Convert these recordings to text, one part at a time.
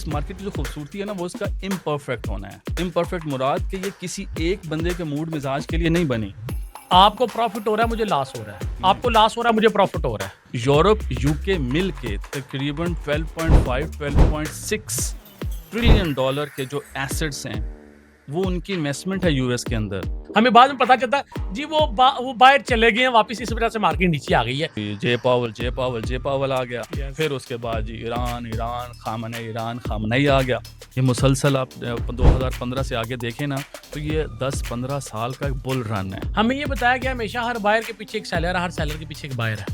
Market की जो खूबसूरती है ना वो इसका इम्परफेक्ट होना है। इम्परफेक्ट मुराद कि ये किसी एक बंदे के मूड मिजाज के लिए नहीं बनी। आपको प्रॉफिट हो रहा है, मुझे लॉस हो रहा है, आपको लॉस हो रहा है, मुझे प्रॉफिट हो रहा है। यूरोप यूके मिल के तकरीबन 12.6 ट्रिलियन डॉलर के जो एसेट्स हैं वो उनकी इन्वेस्टमेंट है यूएस के अंदर। हमें बाद में पता चलता जी वो बाहर चले गए हैं वापस, इस वजह से मार्केट नीचे आ गई है। जे पावल आ गया। फिर उसके बाद जी ईरान खामनेई आ गया। ये मुसलसल आप 2015 से आगे देखें ना तो ये 10-15 साल का एक बुल रन है। हमें ये बताया गया हमेशा हर बायर के पीछे एक सेलर है, हर सेलर के पीछे एक बायर है।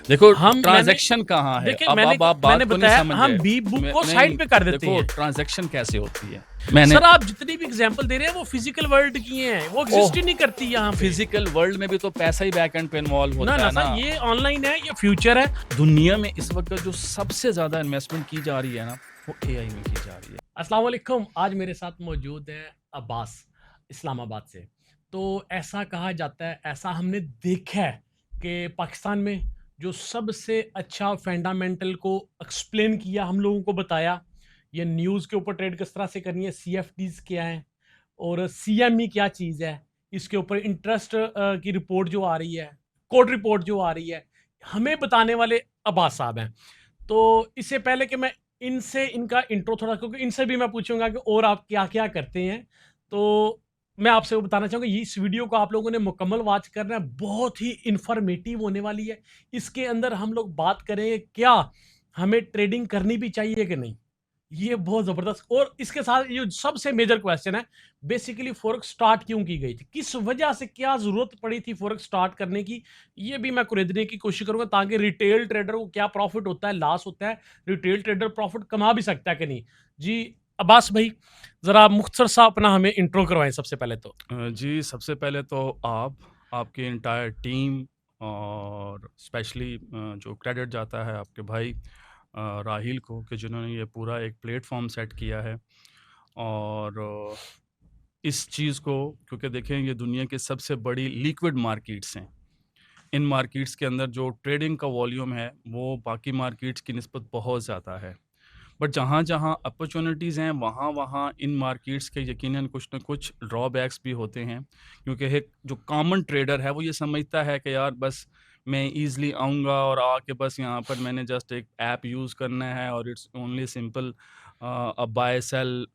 देखो ट्रांजैक्शन कहाँ है? देखिए, अब मैंने आप बात को नहीं बताया, समझ हम रहे। बी बुक को साइड पे कर देते हैं। ट्रांजैक्शन कैसे होती है? सर आप जितनी भी एग्जांपल दे रहे हैं वो फिजिकल वर्ल्ड की हैं, वो एग्जिस्ट ही नहीं करती यहाँ पे। फिजिकल वर्ल्ड में भी तो पैसा ही बैक एंड पे इन्वॉल्व होता है ना। ये ऑनलाइन है, ये फ्यूचर है। दुनिया में इस वक्त जो सबसे ज्यादा इन्वेस्टमेंट की जा रही है ना वो एआई में की जा रही है। अस्सलाम वालेकुम। आज मेरे साथ मौजूद है अब्बास इस्लामाबाद से। तो ऐसा कहा जाता है, ऐसा हमने देखा है कि पाकिस्तान में जो सबसे अच्छा फंडामेंटल को एक्सप्लेन किया, हम लोगों को बताया ये न्यूज़ के ऊपर ट्रेड किस तरह से करनी है, सीएफडीज क्या है और सीएमई क्या चीज़ है, इसके ऊपर इंटरेस्ट की रिपोर्ट जो आ रही है, कोड रिपोर्ट जो आ रही है, हमें बताने वाले अब्बास साहब हैं। तो इससे पहले कि मैं इनसे इनका इंट्रो थोड़ा, क्योंकि इनसे भी मैं पूछूंगा कि और आप क्या क्या करते हैं, तो मैं आपसे वो बताना चाहूँगा इस वीडियो को आप लोगों ने मुकम्मल वॉच करना है, बहुत ही इंफॉर्मेटिव होने वाली है। इसके अंदर हम लोग बात करेंगे क्या हमें ट्रेडिंग करनी भी चाहिए कि नहीं, ये बहुत जबरदस्त। और इसके साथ ये सबसे मेजर क्वेश्चन है, बेसिकली फॉरेक्स स्टार्ट क्यों की गई थी, किस वजह से, क्या जरूरत पड़ी थी फॉरेक्स स्टार्ट करने की, ये भी मैं कुरेदने की कोशिश करूंगा ताकि रिटेल ट्रेडर को क्या प्रॉफिट होता है, लॉस होता है, रिटेल ट्रेडर प्रॉफिट कमा भी सकता है कि नहीं। जी अब्बास भाई, जरा मुख्तसर सा अपना हमें इंट्रो करवाएं सबसे पहले तो। जी सबसे पहले तो आपकी इंटायर टीम और स्पेशली जो क्रेडिट जाता है आपके भाई राहिल को कि जिन्होंने ये पूरा एक प्लेटफॉर्म सेट किया है। और इस चीज़ को क्योंकि देखें ये दुनिया की सबसे बड़ी लिक्विड मार्केट्स हैं। इन मार्केट्स के अंदर जो ट्रेडिंग का वॉल्यूम है वो बाकी मार्केट्स की निस्बत बहुत ज़्यादा है। बट जहाँ जहाँ अपॉर्चुनिटीज़ हैं वहाँ वहाँ इन मार्केट्स के यकीनन कुछ ना कुछ ड्रॉबैक्स भी होते हैं। क्योंकि एक जो कॉमन ट्रेडर है वो ये समझता है कि यार बस मैं ईज़िली आऊँगा और आके बस यहाँ पर मैंने जस्ट एक ऐप यूज़ करना है और it's only simple a buy sell,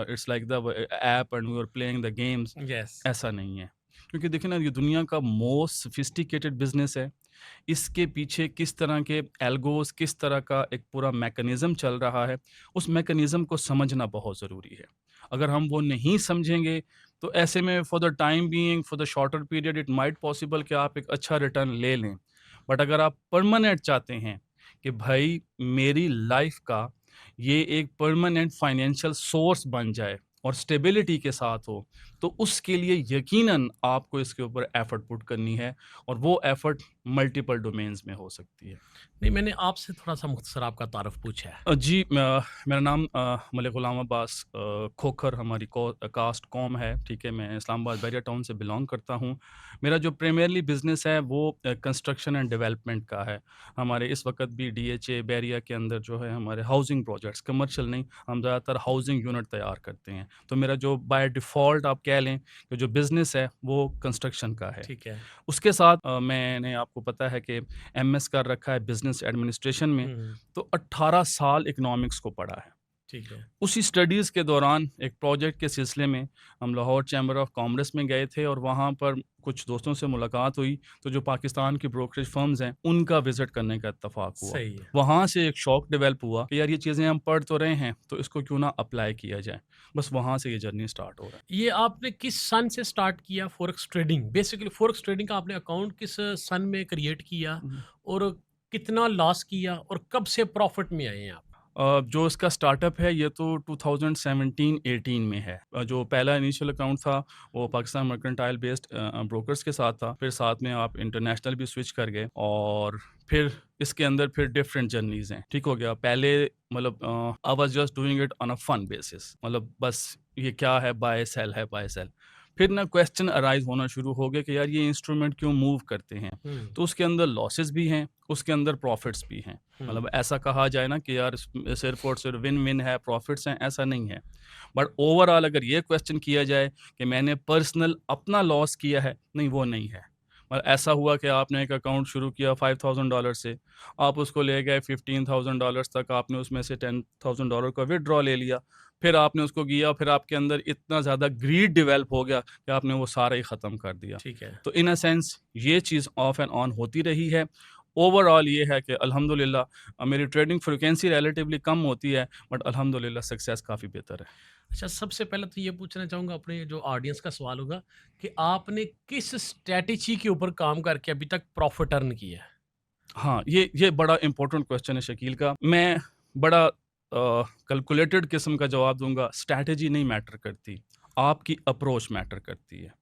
it's like the app and we are playing the games. Yes, ऐसा नहीं है। क्योंकि देखिए ना ये दुनिया का मोस्ट सोफिस्टिकेटेड बिजनेस है। इसके पीछे किस तरह के एल्गोस, किस तरह का एक पूरा मैकेनिज्म चल रहा है, उस मैकेनिज्म को समझना बहुत ज़रूरी है। अगर हम वो नहीं समझेंगे तो ऐसे में for the time being, for the shorter period it might possible कि आप एक अच्छा रिटर्न ले लें। बट अगर आप परमानेंट चाहते हैं कि भाई मेरी लाइफ का ये एक परमानेंट फाइनेंशियल सोर्स बन जाए और स्टेबिलिटी के साथ हो, तो उसके लिए यकीनन आपको इसके ऊपर एफर्ट पुट करनी है और वो एफर्ट मल्टीपल डोमेन्स में हो सकती है। नहीं मैंने आपसे थोड़ा सा मुख्तसर आपका तारुफ पूछा है। जी मेरा नाम मलिक गुलाम अब्बास खोखर हमारी कास्ट कौम है, ठीक है। मैं इस्लामाबाद बैरिया टाउन से बिलोंग करता हूँ। मेरा जो प्राइमरली बिज़नेस है वो कंस्ट्रक्शन एंड डेवलपमेंट का है। हमारे इस वक्त भी डीएचए बैरिया के अंदर जो है हमारे हाउसिंग प्रोजेक्ट्स, कमर्शियल नहीं, हम ज़्यादातर हाउसिंग यूनिट तैयार करते हैं। तो मेरा जो बाय डिफ़ॉल्ट आप कह लें कि जो बिज़नेस है वो कंस्ट्रक्शन का है। ठीक है। उसके साथ मैंने, आपको पता है कि एमएस कर रखा है बिज़नेस एडमिनिस्ट्रेशन में, तो 18 साल इकोनॉमिक्स को पढ़ा है। ठीक है। उसी स्टडीज़ के दौरान एक प्रोजेक्ट के सिलसिले में हम लाहौर चैम्बर ऑफ कॉमर्स में गए थे और वहाँ पर कुछ दोस्तों से मुलाकात हुई। तो जो पाकिस्तान की ब्रोकरेज फर्म्स हैं उनका विज़िट करने का इत्तेफाक हुआ। सही है। वहाँ से एक शौक डेवलप हुआ कि यार ये चीज़ें हम पढ़ तो रहे हैं तो इसको क्यों ना अप्लाई किया जाए। बस वहाँ से ये जर्नी स्टार्ट हो रहा है। ये आपने किस सन से स्टार्ट किया forex trading? Basically forex trading का आपने अकाउंट किस सन में क्रिएट किया और कितना लॉस किया और कब से प्रॉफिट में आए हैं आप? जो इसका स्टार्टअप है ये तो 2017-18 में है। जो पहला इनिशियल अकाउंट था वो पाकिस्तान मर्केंटाइल बेस्ड ब्रोकर्स के साथ था। फिर साथ में आप इंटरनेशनल भी स्विच कर गए और फिर इसके अंदर फिर डिफरेंट जर्नीज़ हैं। ठीक हो गया। पहले मतलब I was just doing it on a fun basis, मतलब बस ये क्या है, बाय सेल है, बाय सेल। फिर ना क्वेश्चन अराइज़ होना शुरू हो गया कि यार ये इंस्ट्रूमेंट क्यों मूव करते हैं? तो उसके अंदर लॉसेस भी हैं उसके अंदर प्रॉफिट्स भी हैं। हुँ, मतलब ऐसा कहा जाए ना कि यार सिर्फ और सिर्फ विन-विन है, प्रॉफिट्स हैं, ऐसा नहीं है। बट ओवरऑल अगर ये क्वेश्चन किया जाए कि मैंने पर्सनल अपना लॉस किया है, नहीं वो नहीं है। ऐसा हुआ कि आपने एक अकाउंट शुरू किया $5000 से, आप उसको ले गए $15,000 तक, आपने उसमें से $10,000 का विथड्रॉ ले लिया, फिर आपने उसको किया, फिर आपके अंदर इतना ज़्यादा ग्रीड डेवलप हो गया कि आपने वो सारा ही ख़त्म कर दिया। ठीक है। तो इन अ सेंस ये चीज़ ऑफ एंड ऑन होती रही है। ओवरऑल ये है कि अल्हम्दुलिल्लाह मेरी ट्रेडिंग फ्रीक्वेंसी रिलेटिवली कम होती है, बट अल्हम्दुलिल्लाह सक्सेस काफ़ी बेहतर है। अच्छा, सबसे पहले तो ये पूछना चाहूँगा, अपने जो ऑडियंस का सवाल होगा कि आपने किस स्ट्रैटेजी के ऊपर काम करके अभी तक प्रॉफ़िट अर्न किया है? हाँ, ये बड़ा इम्पोर्टेंट क्वेश्चन है शकील का। मैं बड़ा कैलकुलेटेड किस्म का जवाब दूँगा, स्ट्रैटेजी नहीं मैटर करती, आपकी अप्रोच मैटर करती है।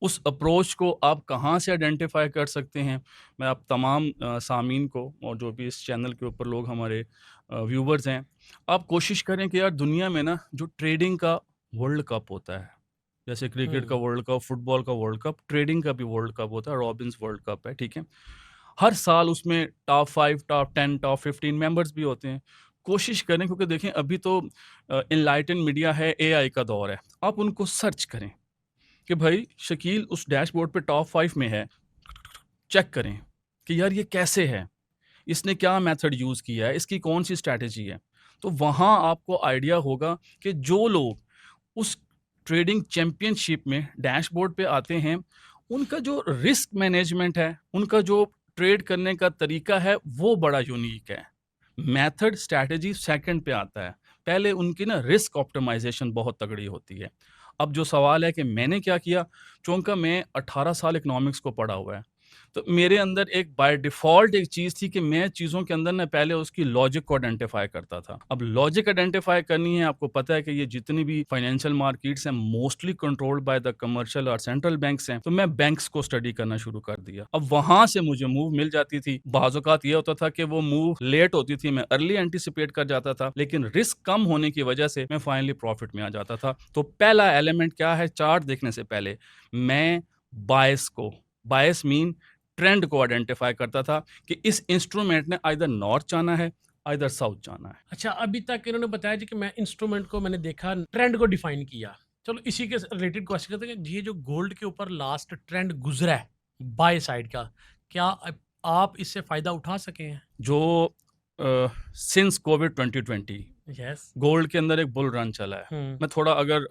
उस अप्रोच को आप कहाँ से आइडेंटिफ़ाई कर सकते हैं, मैं आप तमाम सामीन को और जो भी इस चैनल के ऊपर लोग हमारे व्यूवर्स हैं, आप कोशिश करें कि यार दुनिया में ना जो ट्रेडिंग का वर्ल्ड कप होता है, जैसे क्रिकेट का हुँ, वर्ल्ड कप, फुटबॉल का वर्ल्ड कप, ट्रेडिंग का भी वर्ल्ड कप होता है, रॉबिन्स वर्ल्ड कप है, ठीक है? हर साल उसमें टॉप 5, टॉप 10, टॉप 15 मेंबर्स भी होते हैं। कोशिश करें क्योंकि देखें अभी तो एनलाइटेन मीडिया है, एआई का दौर है। आप उनको सर्च करें कि भाई शकील उस डैशबोर्ड पे टॉप 5 में है, चेक करें कि यार ये कैसे है? इसने क्या मेथड यूज़ किया है? इसकी कौन-सी स्ट्रैटेजी है? तो वहाँ आपको आइडिया होगा कि जो लोग उस ट्रेडिंग चैंपियनशिप में डैशबोर्ड पे आते हैं, उनका जो रिस्क मैनेजमेंट है, उनका जो ट्रेड करने का तरीका है, वो बड़ा यूनिक है। मेथड, स्ट्रैटेजी सेकंड पे आता है। पहले उनकी ना रिस्क ऑप्टिमाइज़ेशन बहुत तगड़ी होती है। अब जो सवाल है कि मैंने क्या किया, चूँकि मैं 18 साल इकोनॉमिक्स को पढ़ा हुआ है, तो मेरे अंदर एक बाय डिफ़ॉल्ट एक चीज़ थी कि मैं चीज़ों के अंदर ना पहले उसकी लॉजिक को आइडेंटिफ़ाई करता था। अब लॉजिक आइडेंटिफ़ाई करनी है, आपको पता है कि ये जितनी भी फाइनेंशियल मार्केट्स हैं, mostly controlled by the commercial और सेंट्रल बैंक्स हैं, तो मैं बैंक्स को स्टडी करना शुरू कर दिया। अब वहाँ से मुझे मूव मिल जाती थी। बाज़ औक़ात ये होता था कि वो मूव लेट होती थी, मैं अर्ली एंटीसिपेट कर जाता था, लेकिन रिस्क कम होने की वजह से मैं फाइनली प्रॉफ़िट में आ जाता था। तो पहला एलिमेंट क्या है, चार्ट देखने से पहले मैं बायस को, बायस मीन ट्रेंड को आइडेंटिफ़ाई करता था कि इस इंस्ट्रूमेंट ने आइदर नॉर्थ जाना है, आइदर साउथ जाना है। अच्छा, अभी तक इन्होंने बताया जी कि मैं इंस्ट्रूमेंट को मैंने देखा, ट्रेंड को डिफ़ाइन किया। चलो इसी के रिलेटेड क्वेश्चन करते हैं कि ये जो गोल्ड के ऊपर लास्ट ट्रेंड गुज़रा है, बाय साइड का, क्या आप इससे फ़ायदा उठा सके हैं? जो सिंस कोविड 2020 यस। गोल्ड के अंदर एक बुल रन चला है। हुँ। मैं थोड़ा अगर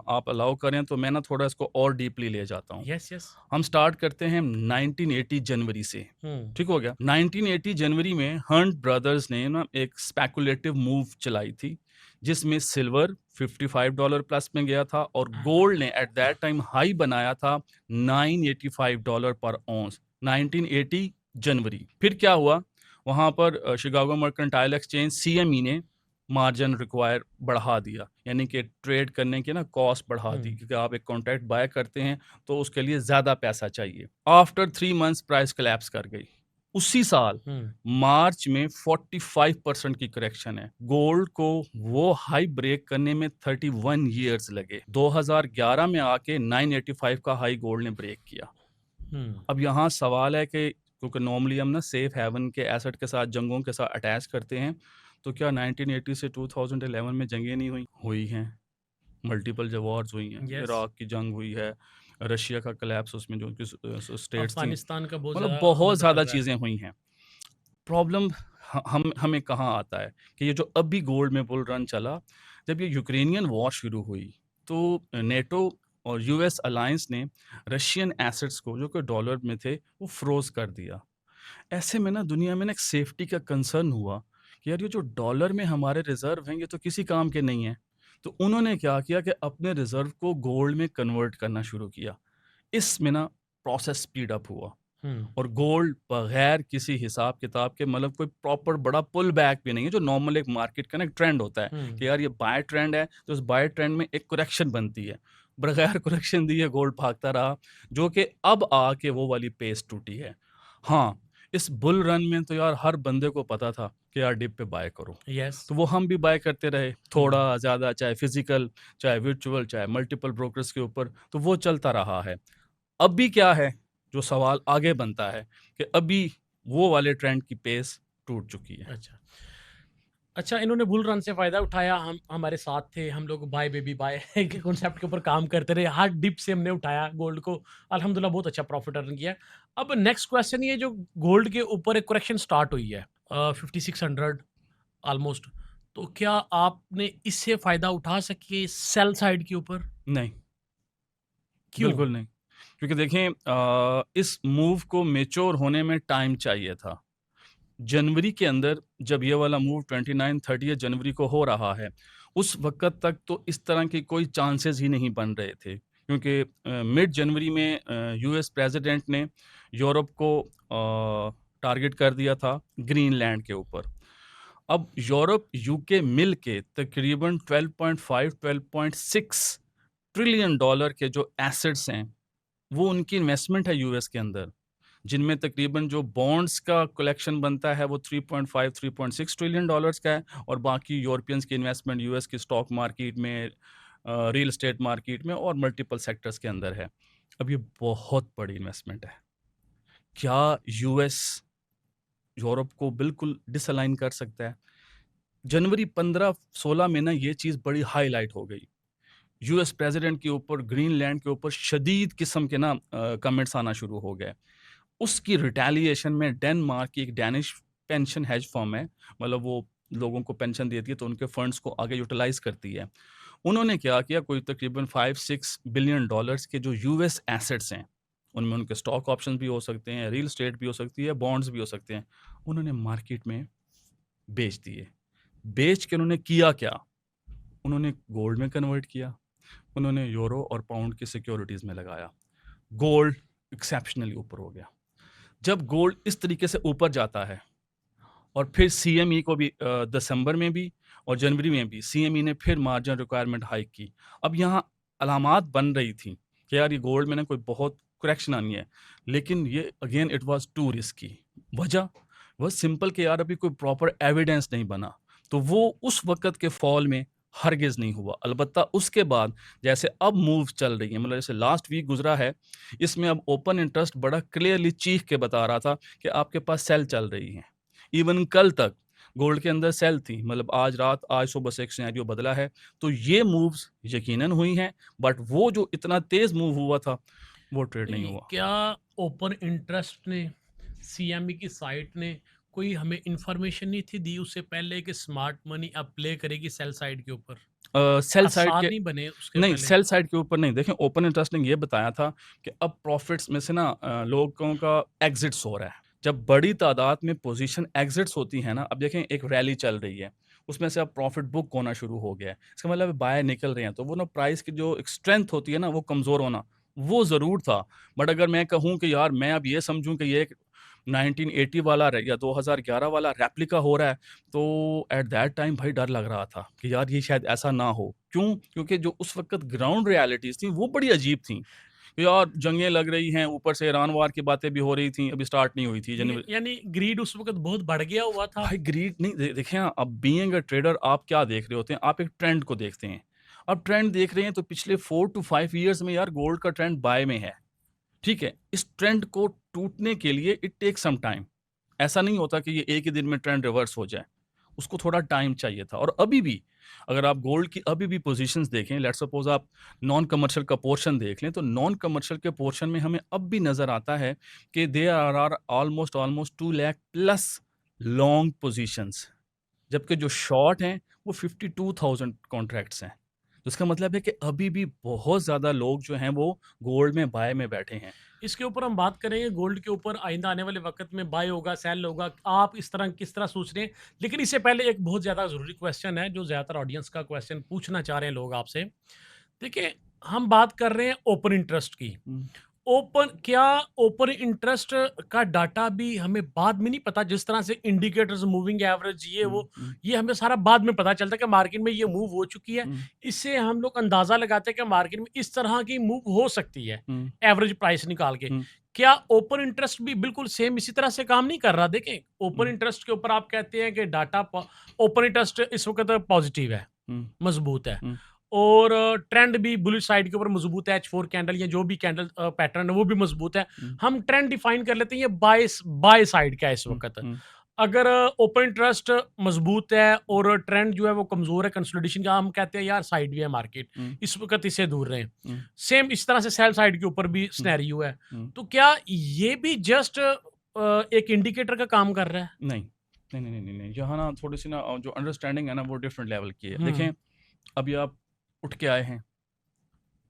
आप अलाउ करें तो मैं ना थोड़ा इसको और डीपली ले जाता हूँ। Yes, yes. हम स्टार्ट करते हैं 1980 जनवरी से, हुँ, ठीक हो गया? 1980 जनवरी में हंट ब्रदर्स ने ना एक स्पेकुलेटिव मूव चलाई थी, जिसमें सिल्वर $55 प्लस में गया था और गोल्ड ने एट दैट टाइम हाई बनाया था $985 पर औंस, 1980 जनवरी। फिर क्या हुआ? वहाँ पर शिकागो मर्केंटाइल एक्सचेंज सीएमई ने मार्जिन रिक्वायर बढ़ा दिया, यानी कि ट्रेड करने की ना कॉस्ट बढ़ा दी, हुँ, क्योंकि आप एक कॉन्ट्रैक्ट बाय करते हैं तो उसके लिए ज़्यादा पैसा चाहिए। आफ्टर 3 मंथ्स प्राइस कोलैप्स कर गई। उसी साल हुँ, मार्च में 45% की करेक्शन है। गोल्ड को वो हाई ब्रेक करने में 31 इयर्स लगे। 2011 में आके 985 का हाई गोल्ड ने ब्रेक किया। हुँ, अब यहाँ सवाल है कि क्योंकि नॉर्मली हम ना सेफ हेवन के एसेट के साथ जंगों के साथ अटैच करते हैं, तो क्या 1980 से 2011 में जंगें नहीं हुई? हुई हैं। मल्टीपल जो वॉर्स हुई हैं, यस। इराक की जंग हुई है, रशिया का कोलैप्स उसमें जो स्टेट्स थी, अफ़गानिस्तान का बहुत मतलब ज़्यादा बहुत हमला चल ज़्यादा रहा है। चीज़ें हुई हैं। प्रॉब्लम हम हमें कहाँ आता है कि ये जो अभी गोल्ड में बुल रन चला, जब ये यूक्रेनियन वॉर शुरू हुई, तो नेटो और यूएस अलायंस ने रशियन एसेट्स को जो कि डॉलर में थे, वो फ्रोज़ कर दिया। ऐसे में ना दुनिया में ना एक सेफ्टी का कंसर्न हुआ कि यार ये जो डॉलर में हमारे रिज़र्व हैं, ये तो किसी काम के नहीं हैं। तो उन्होंने क्या किया कि अपने रिज़र्व को गोल्ड में कन्वर्ट करना शुरू किया। इसमें ना प्रोसेस स्पीड अप हुआ। हुँ, और गोल्ड बगैर किसी हिसाब किताब के, मतलब कोई प्रॉपर बड़ा पुल बैक भी नहीं है, जो नॉर्मल एक मार्केट का ना एक ट्रेंड होता है हुँ, कि यार ये बाय ट्रेंड है, तो उस बाय ट्रेंड में एक करेक्शन बनती है। बगैर करेक्शन दिए गोल्ड भागता रहा, जो कि अब आके वो वाली पेस टूटी है। हाँ, इस बुल रन में तो यार हर बंदे को पता था कि यार डिप पे बाय करो, यस। तो वो हम भी बाय करते रहे, हुँ, थोड़ा ज़्यादा, चाहे फिजिकल, चाहे वर्चुअल, चाहे मल्टीपल ब्रोकर्स के ऊपर, तो वो चलता रहा है। अभी क्या है, जो सवाल आगे बनता है कि अभी वो वाले ट्रेंड की पेस टूट चुकी है। अच्छा। अच्छा, इन्होंने बुल रन से फ़ायदा उठाया, हम हमारे साथ थे, हम लोग बाय बेबी बाय के कॉन्सेप्ट के ऊपर काम करते रहे, हर डिप से हमने उठाया गोल्ड को, अल्हम्दुलिल्लाह बहुत अच्छा प्रॉफ़िट अर्न किया। अब नेक्स्ट क्वेश्चन ये जो गोल्ड के ऊपर एक करेक्शन स्टार्ट हुई है 5600 ऑलमोस्ट, तो क्या आपने इससे फ़ायदा उठा सके सेल साइड के ऊपर? नहीं, क्यों? बिल्कुल नहीं। क्योंकि देखें इस मूव को मैच्योर होने में टाइम चाहिए था। जनवरी के अंदर जब ये वाला मूव 29-30 जनवरी को हो रहा है, उस वक़्त तक तो इस तरह के कोई चांसेस ही नहीं बन रहे थे। क्योंकि मिड जनवरी में यूएस प्रेसिडेंट ने यूरोप को टारगेट कर दिया था ग्रीनलैंड के ऊपर। अब यूरोप, यूके मिल के तकरीबन 12.5-12.6 ट्रिलियन डॉलर के जो एसेट्स हैं, वो उनकी इन्वेस्टमेंट है यूएस के अंदर। जिनमें तकरीबन जो बॉन्ड्स का कलेक्शन बनता है वो 3.5-3.6 ट्रिलियन डॉलर्स का है और बाकी यूरोपियंस की इन्वेस्टमेंट यूएस की स्टॉक मार्केट में, रियल एस्टेट मार्केट में और मल्टीपल सेक्टर्स के अंदर है। अब ये बहुत बड़ी इन्वेस्टमेंट है। क्या यूएस यूरोप को बिल्कुल डिसअलाइन कर सकता है? जनवरी 15-16 में ना ये चीज़ बड़ी हाईलाइट हो गई। यूएस प्रेसिडेंट के ऊपर, ग्रीनलैंड के ऊपर शदीद किस्म के ना कमेंट्स आना शुरू हो गए। उसकी रिटेलिएशन में डेनमार्क की एक डैनिश पेंशन हेज फर्म है, मतलब वो लोगों को पेंशन देती है तो उनके फंड्स को आगे यूटिलाइज करती है। उन्होंने क्या किया, कोई तकरीबन 5-6 बिलियन डॉलर्स के जो यूएस एसेट्स हैं, उनमें उनके स्टॉक ऑप्शंस भी हो सकते हैं, रियल एस्टेट भी हो सकती है, बॉन्ड्स भी हो सकते हैं, उन्होंने मार्केट में बेच दिए। बेच के उन्होंने किया क्या? उन्होंने गोल्ड में कन्वर्ट किया, उन्होंने यूरो और पाउंड की सिक्योरिटीज़ में लगाया। गोल्ड एक्सेप्शनली ऊपर हो गया। जब गोल्ड इस तरीके से ऊपर जाता है और फिर सीएमई को भी दिसंबर में भी और जनवरी में भी सीएमई ने फिर मार्जिन रिक्वायरमेंट हाइक की। अब यहाँ अलामात बन रही थी कि यार ये गोल्ड में ना कोई बहुत करेक्शन आनी है, लेकिन ये again it was to risky. वजह वो सिंपल कि यार अभी कोई प्रॉपर एविडेंस नहीं बना, तो वो उस वक़्त के फॉल में हरगिज़ नहीं हुआ। अलबत्ता उसके बाद जैसे अब मूव चल रही है, मतलब जैसे लास्ट वीक गुज़रा है, इसमें अब ओपन इंटरेस्ट बड़ा क्लियरली चीख के बता रहा था कि आपके पास सेल चल रही हैं। इवन कल तक गोल्ड के अंदर सेल थी, मतलब आज रात, आज सुबह से एक सिनेरियो बदला है। तो ये मूव्स यकीनन हुई हैं, बट वो जो इतना तेज़ मूव हुआ था, वो ट्रेड नहीं नहीं, हुआ। क्या ओपन इंटरेस्ट ने, सीएमई की साइट ने कोई हमें इन्फॉर्मेशन नहीं थी दी उससे पहले कि स्मार्ट मनी अब प्ले करेगी सेल साइड के ऊपर? सेल साइड आसार के नहीं बने उसके नहीं, पहले? सेल साइड के ऊपर नहीं। देखें, ओपन इंटरेस्ट ने ये बताया था कि अब प्रॉफिट्स में से ना लोगों का एग्ज़िट्स हो रहा है। जब बड़ी तादाद में पोज़ीशन एग्ज़िट्स होती हैं ना, अब देखें एक रैली चल रही है, उसमें से अब प्रॉफिट बुक होना शुरू हो गया है। इसका मतलब बायर निकल रहे हैं, तो वो ना प्राइस की जो एक स्ट्रेंथ होती है ना, वो कमज़ोर होना, वो ज़रूर था। बट अगर मैं कहूँ कि यार मैं अब ये समझूँ कि ये एक 1980 वाला या 2011 वाला रेप्लिका हो रहा है, तो एट दैट टाइम भाई डर लग रहा था कि यार ये शायद ऐसा ना हो। क्यों? क्योंकि जो उस वक़्त ग्राउंड रियलिटीज़ थी वो बड़ी अजीब थी। यार जंगें लग रही हैं, ऊपर से ईरान वार की बातें भी हो रही थी, अभी स्टार्ट नहीं हुई थी जनवरी। यानी ग्रीड उस वक़्त बहुत बढ़ गया हुआ था? भाई ग्रीड नहीं, देखिए ना, अब बीइंग अ ट्रेडर आप क्या देख रहे होते हैं? आप एक ट्रेंड को देखते हैं। अब ट्रेंड देख रहे हैं तो पिछले 4 टू 5 इयर्स में यार गोल्ड का ट्रेंड बाय में है। ठीक है? इस ट्रेंड को टूटने के लिए इट टेक्स सम टाइम। ऐसा नहीं होता कि ये एक ही दिन में ट्रेंड रिवर्स हो जाए। उसको थोड़ा टाइम चाहिए था और अभी भी अगर आप गोल्ड की अभी भी पोज़ीशंस देखें, लेट्स सपोज़ आप नॉन कमर्शियल का पोर्शन देख लें, तो नॉन कमर्शियल के पोर्शन में हमें अब भी नज़र आता है कि there are almost 2 lakh plus long positions, जबकि जो शॉर्ट हैं वो 52,000 कॉन्ट्रैक्ट्स हैं। तो इसका मतलब है कि अभी भी बहुत ज़्यादा लोग जो हैं वो गोल्ड में बाय में बैठे हैं। इसके ऊपर हम बात करेंगे गोल्ड के ऊपर आइंदा आने वाले वक़्त में बाय होगा, सेल होगा, आप इस तरह किस तरह सोच रहे हैं? लेकिन इससे पहले एक बहुत ज़्यादा ज़रूरी क्वेश्चन है जो ज़्यादातर ऑडियंस का क्वेश्चन पूछना चाह रहे हैं लोग आपसे। देखिए, हम बात कर रहे हैं ओपन इंटरेस्ट की। हुँ, क्या ओपन इंटरेस्ट का डाटा भी हमें बाद में नहीं पता, जिस तरह से इंडिकेटर्स, मूविंग एवरेज, ये हुँ, वो, हुँ, ये हमें सारा बाद में पता चलता है कि मार्केट में ये मूव हो चुकी है। हुँ, इससे हम लोग अंदाज़ा लगाते हैं कि मार्केट में इस तरह की मूव हो सकती है, हुँ, एवरेज प्राइस निकाल के। हुँ, क्या ओपन इंटरेस्ट भी बिल्कुल सेम इसी तरह से काम नहीं कर रहा? देखें, ओपन हुँ, इंटरेस्ट के ऊपर आप कहते हैं कि डाटा प ओपन इंटरेस्ट इस वक़्त पॉज़िटिव है, हुँ, मज़बूत है। हुँ। और ट्रेंड भी बुलिश साइड के ऊपर मजबूत है, H4 कैंडल या जो भी कैंडल पैटर्न है वो भी मजबूत है। हुँ, हम ट्रेंड डिफाइन कर लेते हैं ये बाय साइड का है इस हुँ, वक़्त। हुँ, अगर ओपन इंटरेस्ट मजबूत है और ट्रेंड जो है वो कमज़ोर है कंसोलिडेशन का, हम कहते हैं यार साइडवे है मार्केट, हुँ, इस वक़्त इससे दूर रहें। हुँ, सेम इस तरह से सेल साइड के ऊपर भी हुँ, सिनेरियो है। हुँ। तो क्या ये भी जस्ट एक इंडिकेटर का काम कर रहा है? नहीं। नहीं, नहीं, नहीं, नहीं, नहीं, यहाँ ना थोड़ी-सी ना जो अंडरस्टैंडिंग है ना वो डिफरेंट लेवल की है। हुँ, देखें, अभी आप उठ के आए हैं,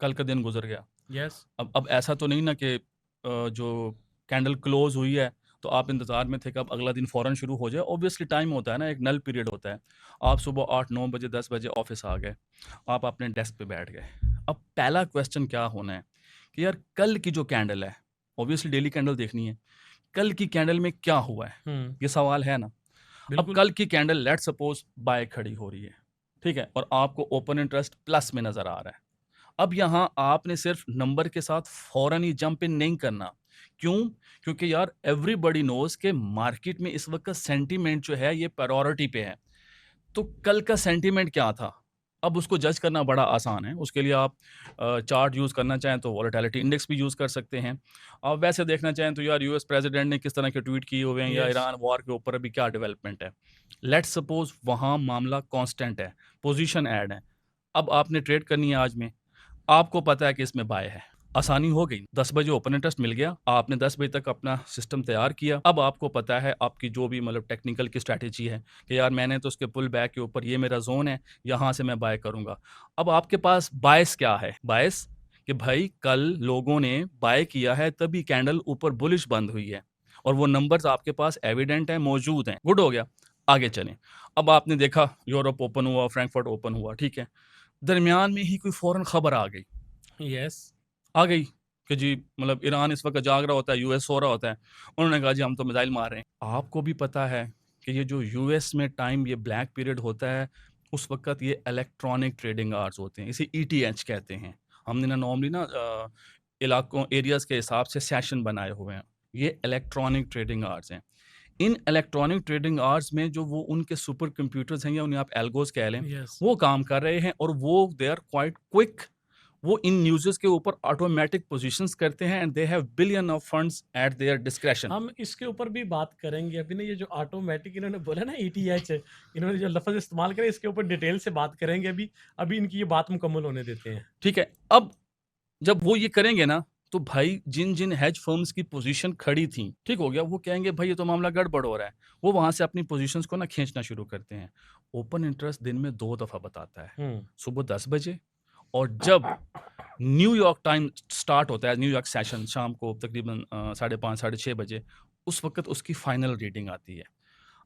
कल का दिन गुज़र गया। यस, अब ऐसा तो नहीं ना कि जो कैंडल क्लोज़ हुई है, तो आप इंतज़ार में थे कि अब अगला दिन फ़ौरन शुरू हो जाए। ऑब्वियसली टाइम होता है ना, एक नल पीरियड होता है। आप सुबह 8-9 बजे, 10 बजे ऑफ़िस आ गए, आप अपने डेस्क पे बैठ गए। अब पहला क्वेश्चन क्या होना है कि यार कल की जो कैंडल है, ऑब्वियसली डेली कैंडल देखनी है, कल की कैंडल में क्या हुआ है? हुँ, ये सवाल है ना? अब बिल्कुल, कल की कैंडल लेट्स सपोज़ बाय खड़ी हो रही है, ठीक है? और आपको ओपन इंटरेस्ट प्लस में नज़र आ रहा है। अब यहाँ आपने सिर्फ नंबर के साथ फ़ौरन ही जंप इन नहीं करना। क्यों? क्योंकि यार एवरीबॉडी नोज़ कि मार्केट में इस वक़्त का सेंटीमेंट जो है ये प्रायोरिटी पे है। तो कल का सेंटीमेंट क्या था? अब उसको जज करना बड़ा आसान है। उसके लिए आप चार्ट यूज़ करना चाहें तो वोलेटिलिटी इंडेक्स भी यूज़ कर सकते हैं। आप वैसे देखना चाहें तो यार यूएस प्रेसिडेंट ने किस तरह के ट्वीट किए हुए हैं या यस। ईरान वॉर के ऊपर अभी क्या डेवलपमेंट है। लेट्स सपोज़ वहाँ मामला कांस्टेंट है, पोज़ीशन ऐड है। अब आपने ट्रेड करनी है आज में, आपको पता है कि इसमें बाय है। आसानी हो गई, 10 बजे ओपन इंटरेस्ट मिल गया, आपने 10 बजे तक अपना सिस्टम तैयार किया। अब आपको पता है आपकी जो भी मतलब टेक्निकल की स्ट्रैटेजी है कि यार मैंने तो उसके पुल बैक के ऊपर ये मेरा ज़ोन है, यहाँ से मैं बाय करूँगा। अब आपके पास बायस क्या है? बायस कि भाई कल लोगों ने बाय किया है तभी कैंडल ऊपर बुलिश बंद हुई है और वो नंबर्स आपके पास एविडेंट हैं, मौजूद हैं। गुड हो गया, आगे चलें। अब आपने देखा यूरोप ओपन हुआ, फ्रैंकफर्ट ओपन हुआ, ठीक है। दरमियान में ही कोई फ़ौरन खबर आ गई। यस। आ गई कि जी मतलब ईरान इस वक़्त जाग रहा होता है, यूएस सो रहा होता है। उन्होंने कहा जी हम तो मिसाइल मार रहे हैं। आपको भी पता है कि ये जो यूएस में टाइम ये ब्लैक पीरियड होता है, उस वक़्त ये इलेक्ट्रॉनिक ट्रेडिंग आवर्स होते हैं। इसे ईटीएच कहते हैं। हमने ना नॉर्मली ना इलाकों एरियाज़ के हिसाब से सेशन बनाए हुए हैं। ये इलेक्ट्रॉनिक ट्रेडिंग आवर्स हैं। इन इलेक्ट्रॉनिक ट्रेडिंग आवर्स में जो वो उनके सुपर कंप्यूटर्स हैं या उन्हें आप एल्गोज़ कह लें, यस। वो काम कर रहे हैं और वो दे आर क्वाइट क्विक। वो इन न्यूज़ेस के ऊपर ऑटोमैटिक पोज़ीशंस करते हैं and they have billion of funds eight there discretion. हम इसके ऊपर भी बात करेंगे। अभी ना ये जो ऑटोमैटिक इन्होंने बोला ना ईटीएच, इन्होंने जो लफ़्ज़ इस्तेमाल करे इसके ऊपर डिटेल से बात करेंगे अभी। अभी इनकी ये बात मुकम्मल होने देते हैं। ठीक है? अब जब वो ये करेंगे ना, तो भाई जिन-जिन हेज फर्म्स की पोज़ीशन खड़ी थी, ठीक हो गया? वो कहेंगे भाई ये तो मामला गड़बड़ हो रहा है। वो वहाँ से अपनी पोज़ीशंस को ना खींचना शुरू करते हैं। ओपन इंटरेस्ट दिन में 2 दफ़ा बताता है। हुँ। सुबह 10 बजे और जब न्यूयॉर्क टाइम स्टार्ट होता है, न्यूयॉर्क सेशन शाम को तकरीबन 5:30 साढ़े 6 बजे, उस वक़्त उसकी फाइनल रीडिंग आती है।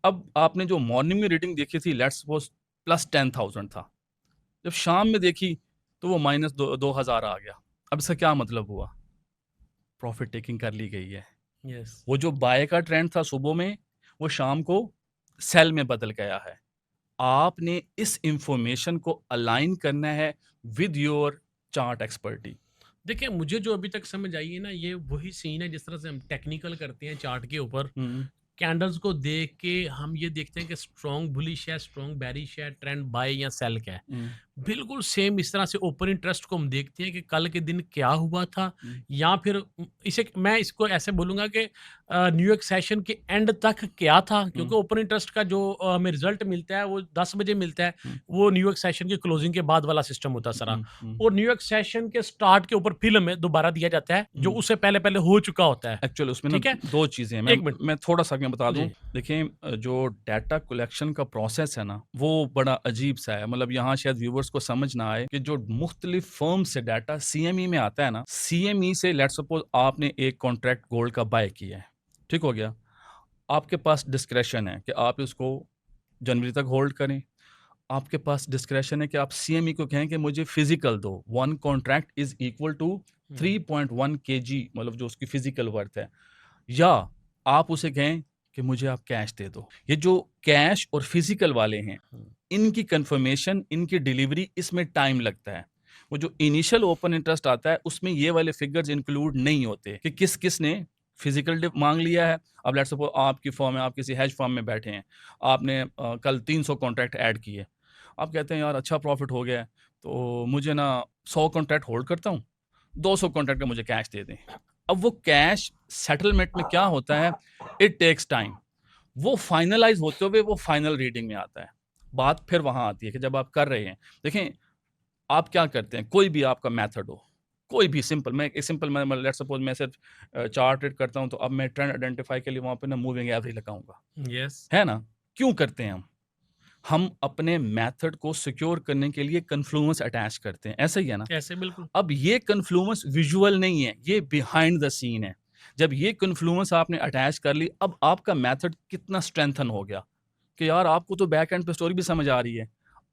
अब आपने जो मॉर्निंग में रीडिंग देखी थी लेट्स सपोज़ प्लस 10,000 था। जब शाम में देखी तो वो माइनस दो 2,000 आ गया। अब इसका क्या मतलब हुआ? प्रॉफ़िट टेकिंग कर ली गई है। यस। वो जो बाय का ट्रेंड था सुबह में, वो शाम को सेल में बदल गया है। आपने इस इन्फॉर्मेशन को अलाइन करना है विद योर चार्ट एक्सपर्टी। देखिए, मुझे जो अभी तक समझ आई है ना, ये वही सीन है जिस तरह से हम टेक्निकल करते हैं चार्ट के ऊपर। हुँ, कैंडल्स को देख के हम ये देखते हैं कि स्ट्रॉन्ग बुलिश है, स्ट्रॉन्ग बेरिश है, ट्रेंड बाय या सेल का है। हुँ, बिल्कुल सेम इस तरह से ओपन इंटरेस्ट को हम देखते हैं कि कल के दिन क्या हुआ था, हुँ, या फिर इसे मैं इसको ऐसे बोलूँगा कि न्यूयॉर्क सेशन के एंड तक क्या था, हुँ, क्योंकि ओपन इंटरेस्ट का जो हमें रिज़ल्ट मिलता है वो 10 बजे मिलता है। हुँ, वो न्यूयॉर्क सेशन की क्लोजिंग के बाद वाला सिस्टम होता है सारा। हुँ, हुँ, और न्यूयॉर्क सेशन के स्टार्ट के ऊपर फिल्म में दोबारा दिया जाता है, जो हुँ। उससे पहले-पहले हो चुका होता है। एक्चुअली उसमें ना ठीक है? 2 चीज़ें हैं। 1 मिनट। मैं थोड़ा-सा आगे बता दूँ। जी। देखिए जो डाटा कलेक्शन का प्रोसेस है ना, वो बड़ा अजीब-सा है। मतलब यहाँ शायद व्यूअर्स को समझ ना आए कि जो मुख्तलिफ फर्म से डाटा सीएमई में आता है ना, सीएमई से लेट्स सपोज़ आपने एक कॉन्ट्रैक्ट गोल्ड का बाय किया है, ठीक हो गया? आपके पास डिस्क्रेशन है कि आप इसको जनवरी तक होल्ड करें। आपके पास डिस्क्रेशन है कि आप सीएमई को कहें कि मुझे फिज़िकल दो। 1 contract is equal to hmm, 3.1 KG मतलब जो उसकी फिज़िकल वर्थ है। या आप उसे कहें कि मुझे आप कैश दे दो। ये जो कैश और फिज़िकल वाले हैं, हुँ, इनकी कन्फर्मेशन, इनकी डिलीवरी इसमें टाइम लगता है। वो जो इनिशियल ओपन इंटरेस्ट आता है, उसमें ये वाले फिगर्स इंक्लूड नहीं होते कि किस-किस ने फिज़िकल डिप माँग लिया है। अब लेट्स सपोज़ आपकी फर्म है, आप किसी हेज फर्म में बैठे हैं। आपने कल 300 कॉन्ट्रैक्ट ऐड किए। आप कहते हैं यार अच्छा प्रॉफिट हो गया है, तो मुझे ना 100 कॉन्ट्रैक्ट होल्ड करता हूँ, 200 कॉन्ट्रैक्ट का मुझे कैश दे दें। अब वो कैश सेटलमेंट में क्या होता है, इट टेक्स टाइम। वो फाइनलाइज होते हुए वो फाइनल रीडिंग में आता है। बात फिर वहां आती है कि जब आप कर रहे हैं, देखें आप क्या करते हैं, कोई भी आपका मेथड हो, कोई भी सिंपल, मैं एक सिंपल, मैं लेट्स सपोज मैं सिर्फ चार्ट ट्रेड करता हूं, तो अब मैं ट्रेंड आइडेंटिफाई के लिए वहां पे ना मूविंग एवरेज लगाऊंगा, यस। है ना? क्यों करते हैं हम अपने मेथड को सिक्योर करने के लिए कन्फ्लुएंस अटैच करते हैं, ऐसा ही है ना? ऐसे बिल्कुल। अब ये कन्फ्लुएंस विजुअल नहीं है, ये बिहाइंड द सीन है। जब ये कन्फ्लुएंस आपने अटैच कर ली, अब आपका मेथड कितना स्ट्रेंथन हो गया कि यार आपको तो बैक एंड पे स्टोरी भी समझ आ रही है।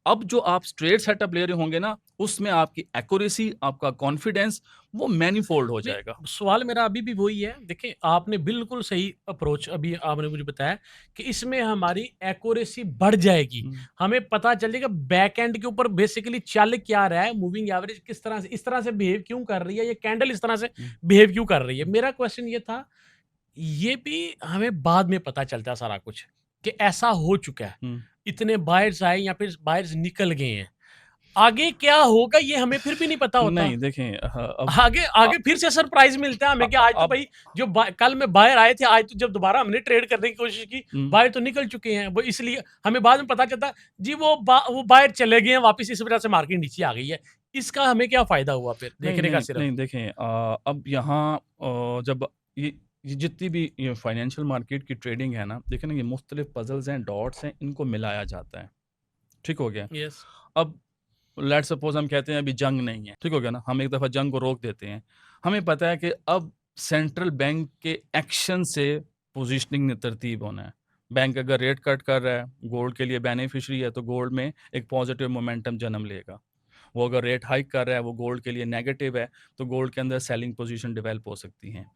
अब जो आप स्ट्रेट सेटअप ले रहे होंगे ना, उसमें आपकी एक्यूरेसी, आपका कॉन्फिडेंस वो मैनीफोल्ड हो नहीं, जाएगा। सवाल मेरा अभी भी वही है। देखिए, आपने बिल्कुल सही अप्रोच अभी आपने मुझे बताया कि इसमें हमारी एक्यूरेसी बढ़ जाएगी। हुँ, हमें पता चलेगा बैक एंड के ऊपर बेसिकली चल क्या रहा है, मूविंग एवरेज किस तरह से इस तरह से बिहेव क्यों कर रही है, ये कैंडल इस तरह से हुँ, बिहेव क्यों कर रही है। हुँ, मेरा क्वेश्चन ये था, ये भी हमें बाद में पता चलता है सारा कुछ कि ऐसा हो चुका है। हुँ। इतने बायर्स आए या फिर बायर्स निकल गए हैं। आगे क्या होगा ये हमें फिर भी नहीं पता होता। नहीं देखें, अब आगे अ, आगे फिर से सरप्राइज़ मिलता है हमें कि आज तो अब भाई जो बा कल में बायर आए थे, आज तो जब दोबारा हमने ट्रेड करने की कोशिश की, हुँ, बायर तो निकल चुके हैं। वो इसलिए हमें बाद में पता चलता जी वो बायर चले गए हैं वापस, इस वजह से मार्केट नीचे आ गई है। इसका हमें क्या फ़ायदा हुआ फिर नहीं, देखने का नहीं, सिर्फ? नहीं देखें, अब यहाँ जब ये ये जितनी भी ये फाइनेंशियल मार्केट की ट्रेडिंग है ना, देखिए ना ये मुख्तलिफ पज़ल्स हैं, डॉट्स हैं, इनको मिलाया जाता है। ठीक हो गया? यस। अब लेट्स सपोज़ हम कहते हैं अभी जंग नहीं है, ठीक हो गया ना? हम एक दफ़ा जंग को रोक देते हैं। हमें पता है कि अब सेंट्रल बैंक के एक्शन से पोज़ीशनिंग ने तरतीब होना है। बैंक अगर रेट कट कर रहा है, गोल्ड के लिए बेनिफिशियरी है, तो गोल्ड में एक पॉज़िटिव मोमेंटम जन्म लेगा। वो अगर रेट हाइक कर रहा है, वो गोल्ड के लिए नेगेटिव है, तो गोल्ड के अंदर सेलिंग पोज़ीशन डेवलप हो सकती हैं।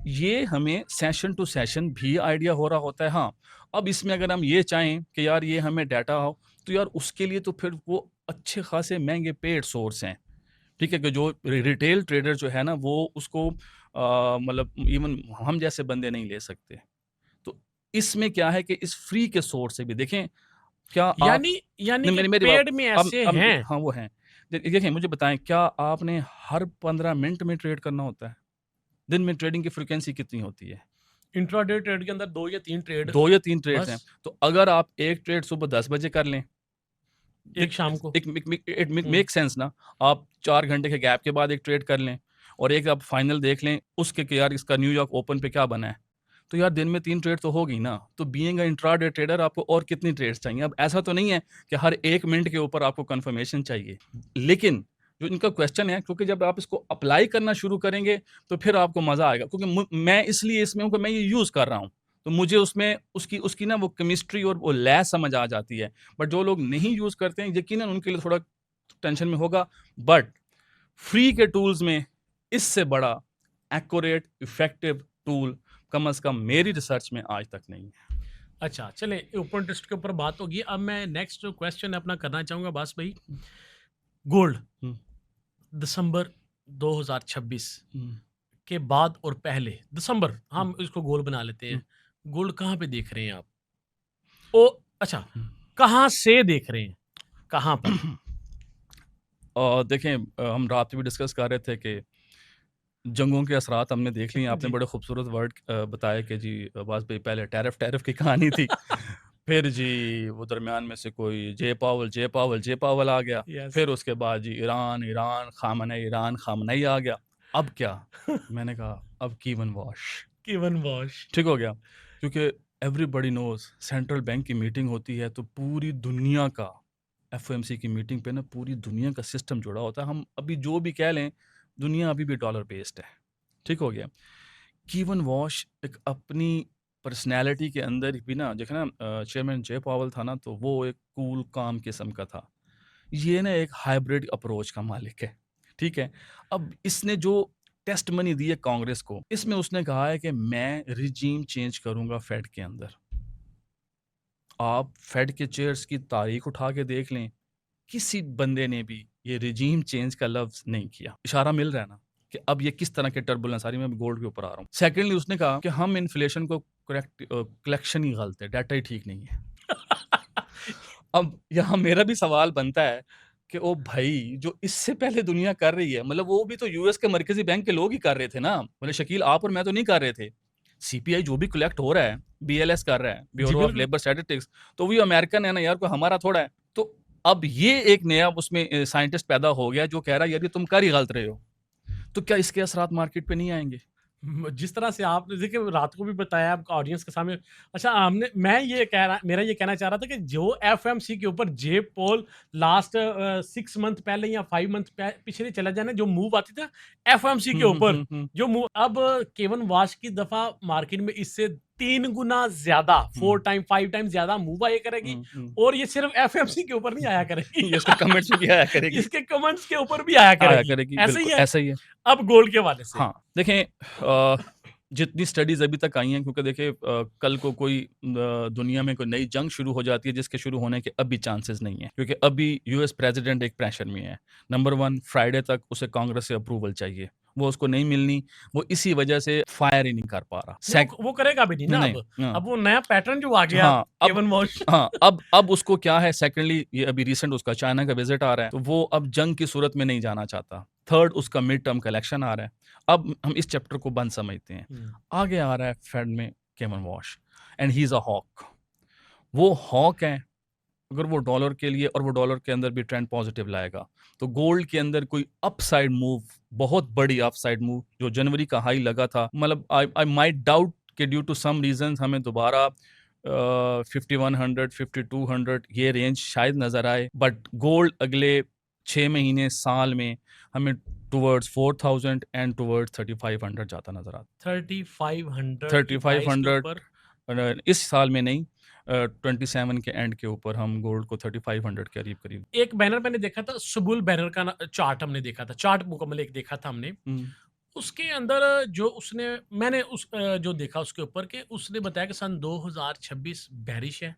ये हमें सेशन टू सेशन भी आइडिया हो रहा होता है। हाँ, अब इसमें अगर हम ये चाहें कि यार ये हमें डाटा हो, तो यार उसके लिए तो फिर वो अच्छे खासे महँगे पेड सोर्स हैं। ठीक है? कि जो रिटेल ट्रेडर जो है ना, वो उसको मतलब इवन हम जैसे बंदे नहीं ले सकते। तो इसमें क्या है कि इस फ्री के सोर्स से भी देखें, क्या आप यानी यानी नहीं, कि मेरी मेरी बात पेड़ में अब ऐसे अब हैं। हाँ, वो हैं। देखिए मुझे बताएँ, क्या आपने हर 15 मिनट में ट्रेड करना होता है? दिन में ट्रेडिंग की फ्रीक्वेंसी कितनी होती है? इंट्राडे ट्रेड के अंदर 2 या 3 ट्रेड 2 या 3 ट्रेड्स हैं। बस, तो अगर आप 1 ट्रेड सुबह 10 बजे कर लें, एक शाम को। एक make make it hmm. Make sense ना। आप 4 घंटे के गैप के बाद एक ट्रेड कर लें और एक आप फाइनल देख लें उसके कि यार इसका न्यूयॉर्क ओपन पे क्या बना है। तो यार दिन में 3 ट्रेड तो होगी ना। तो बीइंग अ इंट्राडे ट्रेडर आपको और कितनी ट्रेड्स चाहिए? अब ऐसा तो नहीं है कि हर 1 मिनट के ऊपर आपको कन्फर्मेशन चाहिए। लेकिन जो इनका क्वेश्चन है, क्योंकि जब आप इसको अप्लाई करना शुरू करेंगे तो फिर आपको मज़ा आएगा, क्योंकि मैं इसलिए इसमें हूँ कि मैं ये यूज़ कर रहा हूँ। तो मुझे उसमें उसकी उसकी ना वो केमिस्ट्री और वो लय समझ आ जाती है। बट जो लोग नहीं यूज़ करते हैं, यकीनन उनके लिए थोड़ा टेंशन में होगा। बट फ्री के टूल्स में इससे बड़ा एक्यूरेट इफेक्टिव टूल कम से कम मेरी रिसर्च में आज तक नहीं है। अच्छा, चलें ओपन टेस्ट के ऊपर बात होगी। अब मैं नेक्स्ट जो क्वेश्चन है अपना करना चाहूँगा बास भाई, हुँ, गोल्ड हुँ, दिसंबर 2026 हुँ, के बाद और पहले दिसंबर हुँ, हम इसको गोल बना लेते हुँ, हैं। गोल्ड कहाँ पे देख रहे हैं आप? ओ अच्छा, हुँ। कहाँ से देख रहे हैं? कहाँ पर? और देखें, हम रात में भी डिस्कस कर रहे थे कि जंगों के असरात हमने देख लिए। आपने जी। बड़े खूबसूरत वर्ड बताया कि जी अब्बास भाई, पहले टैरिफ टैरिफ की कहानी थी। फिर जी वो दरमियान में से कोई जे पावल आ गया। यस। फिर उसके बाद जी ईरान खामनई आ गया। अब क्या? मैंने कहा अब कीवन वॉश। KEYone wash. ठीक हो गया। क्योंकि एवरीबॉडी नोज़ सेंट्रल बैंक की मीटिंग होती है तो पूरी दुनिया का, एफओएमसी की मीटिंग पे ना पूरी दुनिया का सिस्टम जुड़ा होता है। हम अभी जो भी कह लें, दुनिया अभी भी डॉलर बेस्ड है। ठीक हो गया। कीवन वॉश एक अपनी पर्सनैलिटी के अंदर भी ना, देखो ना, चेयरमैन जे पावल था ना, तो वो एक कूल काम किस्म का था। ये ना एक हाइब्रिड अप्रोच का मालिक है। ठीक है? अब इसने जो टेस्ट मनी दी है कांग्रेस को, इसमें उसने कहा है कि मैं रिजीम चेंज करूँगा फेड के अंदर। आप फेड के चेयर्स की तारीख उठा के देख लें, किसी बंदे ने भी ये रिजीम चेंज का लफ्ज़ नहीं किया। इशारा मिल रहा है ना कि अब ये किस तरह के टर्बुलेंस आ रही है। मैं गोल्ड के ऊपर आ रहा हूँ। सेकंडली उसने कहा कि हम इन्फ्लेशन को कलेक्शन ही गलत है, डाटा ही ठीक नहीं है। अब यहाँ मेरा भी सवाल बनता है कि ओ भाई, जो इससे पहले दुनिया कर रही है, मतलब वो भी तो यूएस के मरकज़ी बैंक के लोग ही कर रहे थे ना। मतलब शकील, आप और मैं तो नहीं कर रहे थे। सीपीआई जो भी कलेक्ट हो रहा है, बीएलएस कर रहा है, जी, ब्यूरो ऑफ बिल्कुल। लेबर स्टैटिस्टिक्स, तो वो अमेरिकन है ना यार, कोई हमारा थोड़ा है। तो अब ये एक नया उसमें साइंटिस्ट पैदा हो गया जो कह रहा है यार ये तुम कर ही गलत रहे हो। तो क्या इसके असरात मार्केट पे नहीं आएँगे? जिस तरह से आपने देखिए रात को भी बताया आपका ऑडियंस के सामने। अच्छा, हमने मैं ये कह रहा मेरा ये कहना चाह रहा था कि जो एफएमसी के ऊपर जे पॉल लास्ट 6 मंथ पहले या 5 मंथ पिछले चला जाए ना, जो मूव आती था एफएमसी के हुँ, हुँ, ऊपर, हुँ, हुँ। जो मूव अब केवन वाश की दफा मार्केट में इससे 3 गुना ज्यादा, हुँ, 4 टाइम 5 टाइम ज्यादा मूव आया करेगी। हुँ, हुँ। और ये सिर्फ एफएमसी के ऊपर नहीं आया करेगी। ये इसके कमेंट्स में भी आया करेगी। इसके कमेंट्स के ऊपर भी आया आया करेगी। करेगी, ऐसे ही बिल्कुल है ऐसा ही है। अब गोल्ड के हवाले से। हाँ, देखें जितनी स्टडीज़ अभी तक आई हैं, क्योंकि देखिए कल को कोई दुनिया में कोई नई जंग शुरू हो जाती है जिसके शुरू होने के अभी चांसेस नहीं है, क्योंकि अभी यूएस प्रेसिडेंट एक प्रेशर में है। नंबर 1, फ्राइडे तक उसे कांग्रेस से अप्रूवल चाहिए, वो उसको नहीं मिलनी, वो इसी वजह से फायर ही नहीं कर पा रहा। नहीं, वो करेगा भी नहीं ना नहीं, अब। हाँ, अब वो नया पैटर्न जो आ गया हाँ, अब केवन वॉश। हाँ, अब उसको क्या है, सेकंडली ये अभी रिसेंट उसका चाइना का विज़िट आ रहा है, तो वो अब जंग की सूरत में नहीं जाना चाहता। थर्ड, उसका मिड टर्म का इलेक्शन आ रहा है। अब हम इस चैप्टर को बंद समझते हैं। हुँ। आगे आ रहा है फेड में Kevin Warsh, and he is a hawk. वो हॉक है, अगर वो डॉलर के लिए, और वो डॉलर के अंदर भी ट्रेंड पॉजिटिव लाएगा, तो गोल्ड के अंदर कोई अपसाइड मूव, बहुत बड़ी अपसाइड मूव, जो जनवरी का हाई लगा था, मतलब आई आई माइट डाउट कि ड्यू टू सम रीजंस हमें दोबारा 5100 5200 ये रेंज शायद नजर आए, बट गोल्ड अगले 6 महीने, साल में हमें टुवर्ड्स 4000 एंड टुवर्ड्स 3500 जाता नजर आता। 3500 की प्राइस के 3500 ऊपर। इस साल में नहीं, 27 के एंड के ऊपर हम गोल्ड को 3500 के करीब-करीब। एक बैनर मैंने देखा था, सुबुल बैनर का ना चार्ट हमने देखा था, चार्ट मुकम्मल एक देखा था हमने। हुँ, उसके अंदर जो उसने मैंने जो देखा उसके ऊपर के उसने बताया कि सन 2026 बेयरिश है।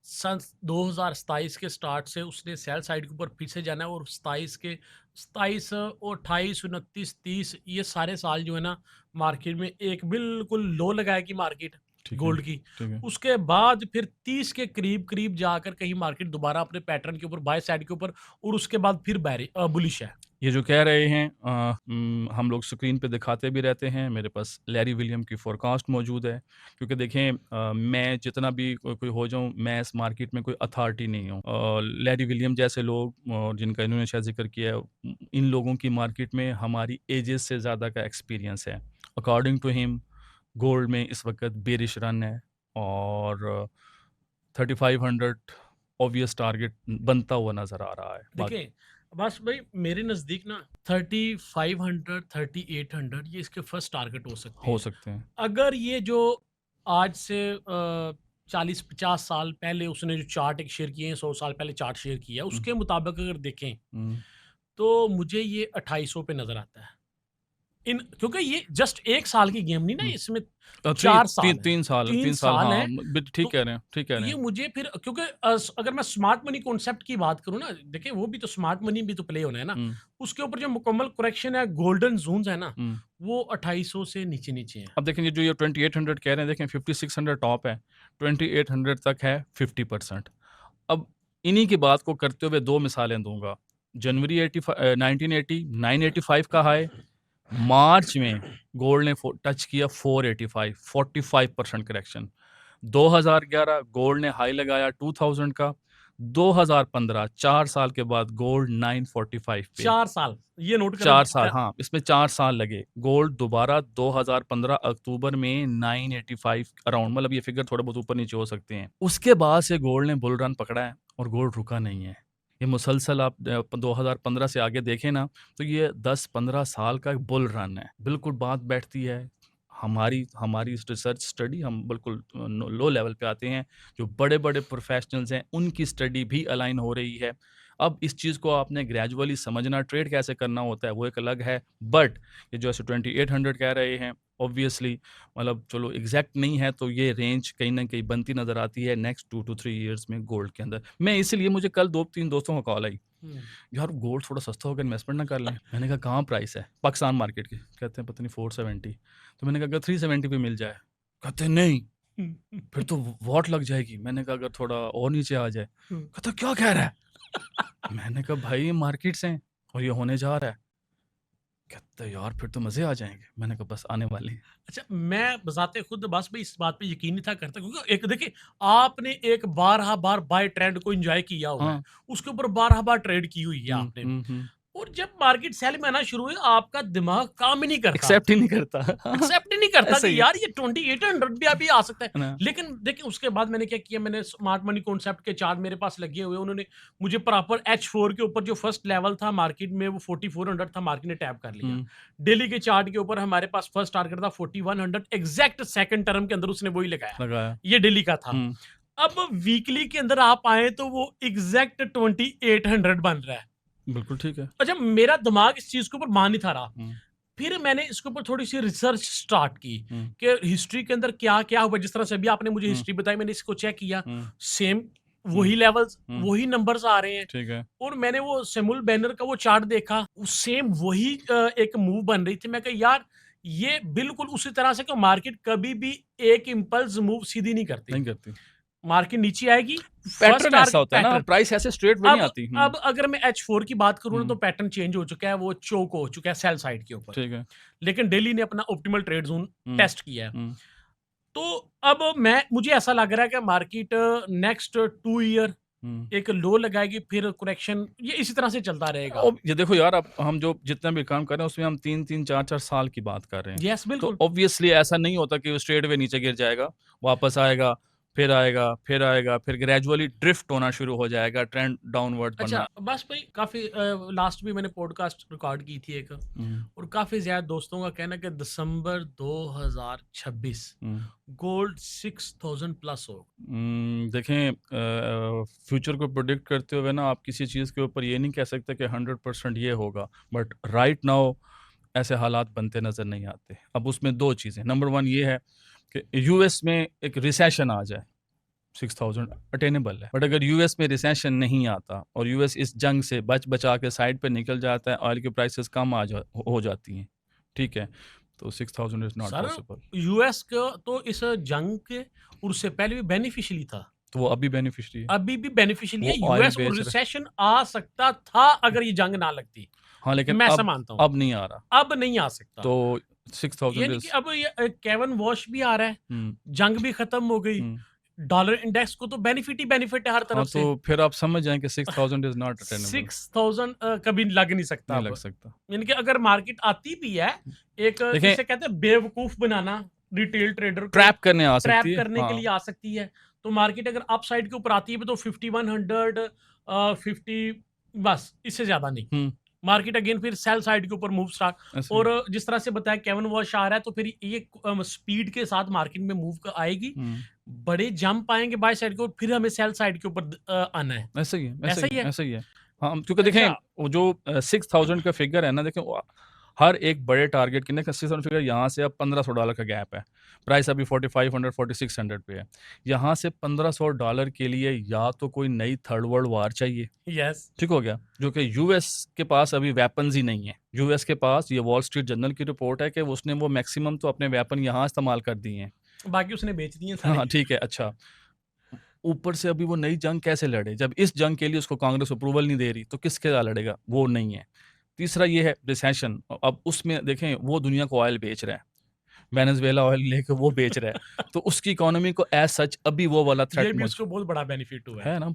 सन 2027 के स्टार्ट से उसने सेल साइड के ऊपर फिर से जाना है, और 27 और 28, 29, 30 ये सारे साल जो है ना मार्केट में एक बिल्कुल लो लगाएगी मार्केट ठीक है, गोल्ड की। ठीक है। उसके बाद फिर 30 के करीब-करीब जाकर कहीं मार्केट दोबारा अपने पैटर्न के ऊपर बाय साइड के ऊपर, और उसके बाद फिर बुलिश है। ये जो कह रहे हैं हम लोग स्क्रीन पे दिखाते भी रहते हैं, मेरे पास लैरी विलियम की फ़ोरकास्ट मौजूद है, क्योंकि देखें मैं जितना भी कोई हो जाऊँ, मैं इस मार्केट में कोई अथॉरिटी नहीं हूँ। लैरी विलियम जैसे लोग जिनका इन्होंने शायद ज़िक्र किया है, इन लोगों की मार्केट में हमारी एजेस से ज़्यादा का एक्सपीरियंस है। अकॉर्डिंग टू हिम, गोल्ड में इस वक़्त बेयरिश रन है, और 3500 ऑब्वियस टारगेट बनता हुआ नज़र आ रहा है। देखिए, बस भाई मेरे नज़दीक ना 3500, 3800 ये इसके फर्स्ट टारगेट हो सकते हो हैं। सकते हैं। अगर ये जो आज से 40-50 साल पहले उसने जो चार्ट एक शेयर किए हैं, 100 साल पहले चार्ट शेयर किया है, हुँ, उसके मुताबिक अगर देखें, हुँ। तो मुझे ये 2800 पे नज़र आता है। क्योंकि ये जस्ट 1 साल की गेम नहीं ना, हुँ। इसमें थ्री 4 ती साल है, 3 3 साल साल हाँ, है। ठीक तो कह रहे हैं, ठीक कह रहे ये हैं। मुझे फिर, क्योंकि अगर मैं स्मार्ट मनी कॉन्सेप्ट की बात करूँ ना, देखिए वो भी तो स्मार्ट मनी भी तो प्ले होना है ना। हुँ, उसके ऊपर जो मुकम्मल करेक्शन है, गोल्डन ज़ोन्स है ना, हुँ। वो 2800 से नीचे-नीचे हैं। अब देखें ये जो ये 2800 कह रहे हैं, देखें 5600 टॉप है, 2800 तक है 50%। अब इन्हीं की बात को करते हुए 2 मिसालें दूँगा। जनवरी 1980 985 का हाई, मार्च में गोल्ड ने टच किया 485, 45% करेक्शन। 2011 गोल्ड ने हाई लगाया 2000 का, 2015 4 साल के बाद गोल्ड 945 पे। 4 साल, ये नोट करें। 4 साल हाँ, इसमें 4 साल लगे। गोल्ड दोबारा 2015 अक्टूबर में 985 अराउंड, मतलब ये फिगर थोड़े बहुत ऊपर-नीचे हो सकते हैं। उसके बाद से गोल्ड ने बुल रन पकड़ा है और गोल्ड रुका नहीं है। ये मुसलसल आप 2015 से आगे देखें ना, तो ये 10-15 साल का बुल रन है। बिल्कुल बात बैठती है। हमारी हमारी रिसर्च स्टडी, हम बिल्कुल लो लेवल पे आते हैं। जो बड़े-बड़े प्रोफेशनल्स हैं, उनकी स्टडी भी अलाइन हो रही है। अब इस चीज़ को आपने ग्रेजुअली समझना, ट्रेड कैसे करना होता है, वो एक अलग है। बट ये जो ऐसे 2800 कह रहे हैं, ऑब्वियसली मतलब चलो एग्ज़ैक्ट नहीं है, तो ये रेंज कहीं न कहीं बनती नज़र आती है नेक्स्ट 2 टू 3 इयर्स में गोल्ड के अंदर। मैं इसीलिए, मुझे कल 2-3 दोस्तों का कॉल आई, हुँ। "यार गोल्ड थोड़ा सस्ता होगा, इन्वेस्टमेंट ना कर लें?" मैंने कहा, "कहाँ प्राइस है?" पाकिस्तान मार्केट की। कहते हैं पता नहीं 470। तो मैंने कहा अगर 370 पे मिल जाए? कहते हैं नहीं। फिर तो वॉट लग जाएगी। मैंने कहा अगर थोड़ा और नीचे आ जाए। कहता क्या कह रहा है? मैंने कहा भाई ये मार्केट्स हैं और ये होने जा रहा है। कहता यार फिर तो मज़े आ जाएँगे। मैंने कहा बस आने वाले हैं। अच्छा, मैं बज़ाते खुद बस मैं इस बात पे यकीन नहीं था करता, क्योंकि एक देखिए, आपने एक बारहा बार बाय ट्रेंड को एन्जॉय किया हुआ है, हाँ। उसके ऊपर बारहा बार ट्रेड की हुई है हुँ, आपने। हुँ, हुँ। और जब मार्केट सेल में आना शुरू हुई, आपका दिमाग काम ही नहीं करता। एक्सेप्ट ही नहीं करता। एक्सेप्ट ही नहीं करता ऐसा कि ही है। यार ये 2800 भी अभी आ सकता है। है ना? लेकिन देखिए, उसके बाद मैंने क्या किया, मैंने स्मार्ट मनी कॉन्सेप्ट के चार्ट मेरे पास लगे हुए, उन्होंने मुझे प्रॉपर H4 के ऊपर जो फर्स्ट लेवल था मार्केट में, वो 4400 था, मार्केट ने टैप कर लिया। हुँ, डेली के चार्ट के ऊपर हमारे पास फर्स्ट टारगेट था 4100, एग्जैक्ट सेकंड टर्म के अंदर उसने वही लगाया। लगाया। ये डेली का था। हुँ, अब वीकली के अंदर आप आए तो वो एग्जैक्ट 2800 बन रहा है। बिल्कुल ठीक है। अच्छा, मेरा दिमाग इस चीज के ऊपर मान नहीं था रहा। हुँ, फिर मैंने इसके ऊपर थोड़ी-सी रिसर्च स्टार्ट की हुँ, कि हिस्ट्री के अंदर क्या-क्या हुआ। जिस तरह से अभी आपने मुझे हुँ, हिस्ट्री बताई, मैंने इसको चेक किया, हुँ, सेम हुँ, वही लेवल्स, हुँ, वही नंबर्स आ रहे हैं। ठीक है। और मैंने वो सेमुल बैनर का वो चार्ट देखा, सेम वही एक मूव बन रही थी। मैं कहा यार, ये बिल्कुल उसी तरह से कि मार्केट कभी भी एक इम्पल्स मूव सीधी नहीं करती। नहीं करती। मार्केट नीचे आएगी, फर्स्ट पैटर्न ऐसा टारगेट होता है ना, पैटर्न। प्राइस ऐसे स्ट्रेट वे नहीं अब आती। हुँ, अब अगर मैं H4 की बात करूँ ना, तो हुँ, पैटर्न चेंज हो चुका है, वो चोक हो चुका है सेल साइड के ऊपर। ठीक है। लेकिन डेली ने अपना ऑप्टिमल ट्रेड ज़ोन हुँ, टेस्ट किया है। हुँ। तो अब मुझे ऐसा लग रहा है कि मार्केट नेक्स्ट 2 ईयर हुँ। एक लो लगाएगी, फिर करेक्शन, ये इसी तरह से चलता रहेगा। अब ये देखो यार, अब हम जो जितना भी काम कर रहे हैं उसमें हम 3-3 4-4 साल की बात कर रहे हैं। यस, तो बिल्कुल। ऑब्वियसली ऐसा नहीं होता कि वो स्ट्रेट वे नीचे गिर जाएगा, वापस आएगा, फिर आएगा, फिर आएगा, फिर ग्रेजुअली ड्रिफ्ट होना शुरू हो जाएगा, ट्रेंड डाउनवर्ड अच्छा, बनना। बस भाई काफ़ी लास्ट भी मैंने पॉडकास्ट रिकॉर्ड की थी एक, हुँ, और काफ़ी ज़्यादा दोस्तों का कहना है कि दिसंबर 2026 हुँ। गोल्ड 6000 प्लस हो। देखें, फ्यूचर को प्रेडिक्ट करते हुए ना आप किसी चीज़ के ऊपर ये नहीं कह सकते कि 100% ये होगा, बट राइट नाउ ऐसे हालात बनते नज़र नहीं आते। अब उसमें 2 चीज़ें, नंबर 1 ये है कि यूएस में एक रिसेशन आ जाए, 6000 अटेनेबल है। बट अगर यूएस में रिसेशन नहीं आता और यूएस इस जंग से बच-बचा के साइड पे निकल जाता है, ऑयल की प्राइसेज़ कम आ जा हो जाती हैं, ठीक है? तो 6000 is not sir, possible. US का तो इस जंग के और उससे पहले भी बेनिफिशियरी था। तो वो अभी बेनिफिशियरी है। अभी भी बेनिफिशियरी है। वो ऑयल यूएस और बेच रहा रिसेशन आ सकता था अगर ये जंग ना लगती। हाँ, लेकिन मैं ऐसा मानता हूँ। अब नहीं आ रहा। अब नहीं आ सकता। तो ये 6000 नहीं कि इज़ अब ये केविन वॉश भी आ रहा है, हुँ, जंग भी खत्म हो गई। हुँ। डॉलर इंडेक्स को तो बेनिफिट ही बेनिफिट है हर हाँ, तरफ से। तो फिर आप समझ जाएँ कि 6000 इज़ नॉट अटेनेबल। 6000 कभी लग नहीं सकता नहीं लग अब। सकता। यानी कि अगर मार्केट आती भी है, एक देखें, इसे कहते हैं बेवकूफ बनाना, रिटेल ट्रेडर को ट्रैप करने आ ट्रैप सकती है। करने के हाँ। लिए आ सकती है। तो मार्केट अगर अपसाइड के ऊपर आती है तो 5100 50, बस इससे ज़्यादा नहीं। हुँ, मार्केट अगेन फिर सेल साइड के ऊपर मूव स्टार्ट। ऐसे ही। और जिस तरह से बताया केविन वॉश आ रहा है, तो फिर ये स्पीड के साथ मार्केट में मूव आएगी। हुँ, बड़े जंप आएँगे बाय साइड को, फिर हमें सेल साइड के ऊपर आना है। ऐसे ही है, ऐसे ऐसा ही ही है, है? ऐसे ही है। हाँ, क्योंकि देखें अच्छा। वो जो 6000 का फिगर है ना, देखें वो हर एक बड़े टारगेट के ना 6000 फिगर यहाँ से अब $1500 का गैप है। प्राइस अभी 4500 4600 पे है। यहाँ से $1500 के लिए या तो कोई नई थर्ड वर्ल्ड वॉर चाहिए, यस। ठीक हो गया? जो कि यूएस के पास अभी वेपन्स ही नहीं है। यूएस के पास ये वॉल स्ट्रीट जर्नल की रिपोर्ट है कि उसने वो मैक्सिमम तो अपने वेपन यहाँ इस्तेमाल कर दिए हैं। बाकी उसने बेच दिए हाँ, सारे। हाँ, ठीक है, अच्छा। ऊपर से अभी वो नई जंग कैसे लड़े? जब इस जंग के लिए उसको कांग्रेस अप्रूवल नहीं दे रही, तो किसके साथ लड़ेगा? वो नहीं है। तीसरा ये है रिसेशन। अब उसमें देखें वो दुनिया को ऑयल बेच रहा है। वेनेज़ुएला ऑयल लेके वो बेच रहा है। तो उसकी इकोनॉमी को एज़ सच अभी वो वाला ये थ्रेट भी उसको बहुत बड़ा बेनिफिट हुआ है। है ना,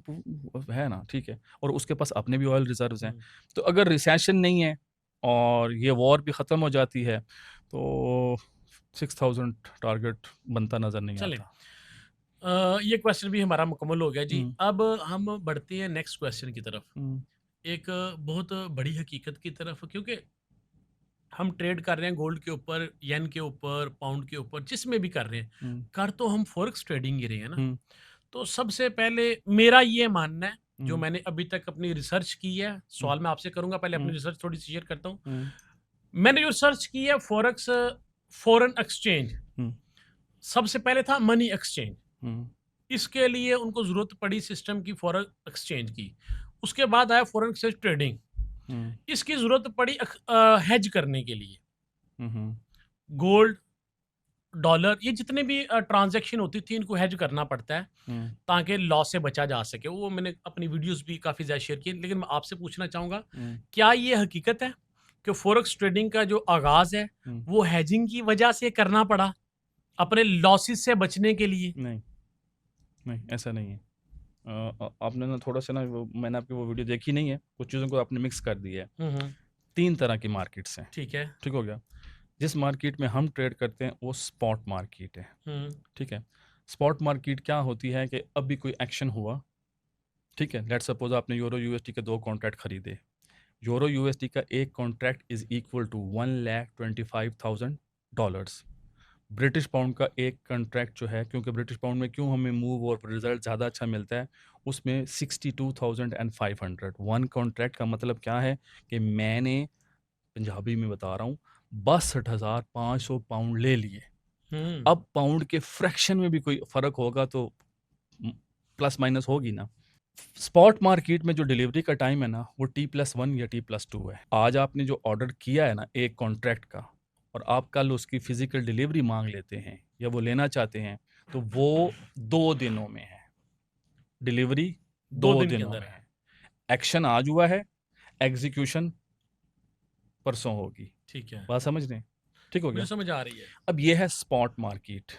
है ना, ठीक है। और उसके पास अपने भी ऑयल रिज़र्व्स हैं। हुँ। तो अगर रिसेशन नहीं है और ये वॉर भी ख़त्म हो जाती है, तो 6000 टारगेट बनता नज़र नहीं चलें, आता। ये क्वेश्चन भी हमारा मुकम्मल हो गया जी। हुँ, अब हम बढ़ते हैं नेक्स्ट क्वेश्चन की तरफ। हुँ, एक बहुत बड़ी हकीकत की तरफ, क्योंकि हम ट्रेड कर रहे हैं गोल्ड के ऊपर, येन के ऊपर, पाउंड के ऊपर, जिसमें भी कर रहे हैं। हुँ, कर तो हम फॉरेक्स ट्रेडिंग ही रहे हैं ना। हुँ, तो सबसे पहले मेरा ये मानना है, जो हुँ, मैंने अभी तक अपनी रिसर्च की है, हुँ, सवाल मैं आपसे करूँगा, पहले अपनी हुँ, रिसर्च थोड़ी-सी शेयर करता हूँ। हुँ, मैंने जो रिसर्च की है फॉरेक्स, फॉरेन एक्सचेंज, हुँ, सबसे पहले था मनी एक्सचेंज। हुँ, इसके लिए उनको ज़रूरत पड़ी सिस्टम की फॉरेन एक्सचेंज की। उसके बाद आया फॉरेन एक्सचेंज ट्रेडिंग। हुँ, इसकी ज़रूरत पड़ी हेज करने के लिए। हुँ, हुँ, गोल्ड, डॉलर ये जितने भी ट्रांजैक्शन होती थी इनको हेज करना पड़ता है हुँ, ताकि लॉस से बचा जा सके। वो मैंने अपनी वीडियोज़ भी काफ़ी ज़्यादा शेयर की। लेकिन मैं आपसे पूछना चाहूँगा, हुँ, क्या ये हकीकत है कि फ़ॉरेक्स ट्रेडिंग का जो आगाज़ है, हुँ। वो हेजिंग की वजह से करना पड़ा, अपने लॉसेस से बचने के लिए? नहीं, नहीं ऐसा नहीं है। आपने ना थोड़ा-सा ना वो मैंने आपकी वो वीडियो देखी नहीं है, कुछ चीज़ों को आपने मिक्स कर दिया है। हुँ, हुँ। 3 तरह की मार्केट्स हैं, ठीक है। ठीक हो गया? जिस मार्केट में हम ट्रेड करते हैं वो स्पॉट मार्केट है, हुँ, ठीक है? स्पॉट मार्केट क्या होती है कि अभी कोई एक्शन हुआ, ठीक है? लेट्स सपोज़ आपने यूरो यूएसडी के 2 कॉन्ट्रैक्ट खरीदे। यूरो यूएसडी का एक contract is equal to $1,25,000। British pound का एक कॉन्ट्रैक्ट जो है क्योंकि ब्रिटिश पाउंड में क्यों हमें मूव और रिज़ल्ट ज़्यादा अच्छा मिलता है, उसमें 62,500 वन कॉन्ट्रैक्ट का मतलब क्या है कि मैंने पंजाबी में बता रहा हूँ 62,500 पाउंड ले लिए। हुँ, अब पाउंड के फ्रैक्शन में भी कोई फ़र्क होगा तो प्लस माइनस होगी ना। स्पॉट मार्केट में जो डिलीवरी का टाइम है ना वो T+1 या T+2 है। आज आपने जो ऑर्डर किया है ना एक कॉन्ट्रैक्ट का और आप कल उसकी फिजिकल डिलीवरी मांग लेते हैं या वो लेना चाहते हैं तो वो 2 दिनों में है। डिलीवरी 2 दो दिन के दिनों अंदर में है। है। एक्शन आज हुआ है, एग्जीक्यूशन परसों होगी। ठीक है, बात समझ रहे हैं? ठीक हो मुझे गया। समझ आ रही है। अब ये है स्पॉट मार्केट,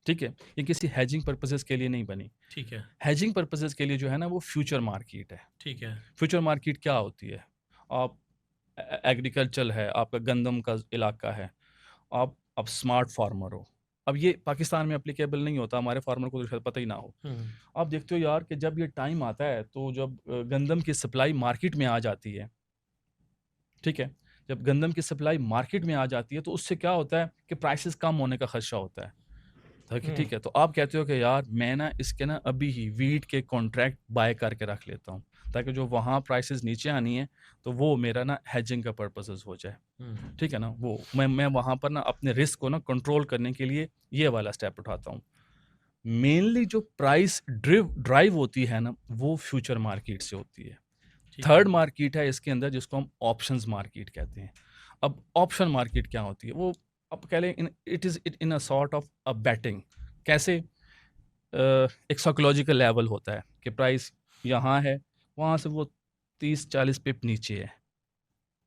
ठीक है? ये किसी हेजिंग पर्पसेस के लिए नहीं बनी। ठीक है, हेजिंग पर्पसेस के लिए जो है ना वो फ्यूचर मार्केट है। ठीक है। फ्यूचर मार्केट क्या होती है? आप एग्रीकल्चर है, आपका गंदम का इलाका है, आप स्मार्ट फार्मर हो। अब ये पाकिस्तान में एप्लीकेबल नहीं होता, हमारे फार्मर को तो शायद पता ही ना हो। हुँ, आप देखते हो यार कि जब ये टाइम आता है तो जब गंदम की सप्लाई मार्केट में आ जाती है, ठीक है? जब गंदम की सप्लाई मार्केट में आ जाती है तो उससे क्या होता है कि प्राइसेस कम होने का खदशा होता है। ताकि हुँ, ठीक है, तो आप कहते हो कि यार मैं ना इसके ना अभी ही वीट के कॉन्ट्रैक्ट बाय करके रख लेता हूँ, ताकि जो वहाँ प्राइसेस नीचे आनी है, तो वो मेरा ना हेजिंग का पर्पसेस हो जाए। हुँ। ठीक है ना? वो मैं वहाँ पर ना अपने रिस्क को ना कंट्रोल करने के लिए ये वाला स्टेप उठाता हूँ। मेनली जो प्राइस ड्राइव होती है ना, वो फ्यूचर मार्केट से होती है। ठीक है। थर्ड मार्केट है इसके अंदर जिसको हम ऑप्शंस मार्केट कहते हैं। अब ऑप्शन मार्केट क्या होती है? वो आप कह लें it in a sort of a betting. कैसे? एक साइकोलॉजिकल लेवल होता है कि प्राइस यहाँ है, वहाँ से वो 30-40 पिप नीचे है।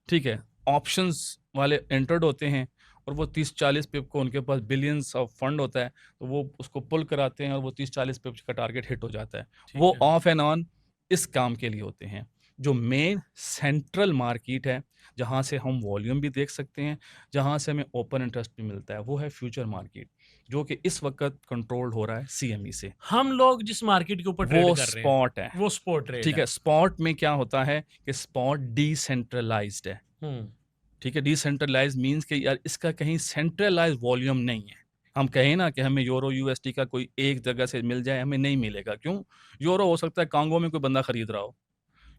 ठीक है? ऑप्शंस वाले एंटर्ड होते हैं और वो 30-40 पिप को उनके पास बिलियंस ऑफ फंड होता है, तो वो उसको पुल कराते हैं और वो 30-40 पिप्स का टारगेट हिट हो जाता है। ठीक वो है। ऑफ एंड ऑन इस काम के लिए होते हैं। जो मेन सेंट्रल मार्केट है, जहाँ से हम वॉल्यूम भी देख सकते हैं, जहाँ से हमें ओपन इंटरेस्ट भी मिलता है, वो है फ्यूचर मार्केट, जो कि इस वक़्त कंट्रोल्ड हो रहा है सीएमई से। हम लोग जिस मार्केट के ऊपर ट्रेड वो कर रहे हैं, स्पॉट है, वो स्पॉट ट्रेड ठीक है। है? स्पॉट में क्या होता है कि स्पॉट डिसेंट्रलाइज़्ड है। हुँ, ठीक है, डिसेंट्रलाइज़ मीन्स कि यार इसका कहीं सेंट्रलाइज़ वॉल्यूम नहीं है। हम कहें ना कि हमें यूरो यूएसडी का कोई एक जगह से मिल जाए, हमें नहीं मिलेगा। क्यों? यूरो हो सकता है कांगो में कोई बंदा खरीद रहा हो,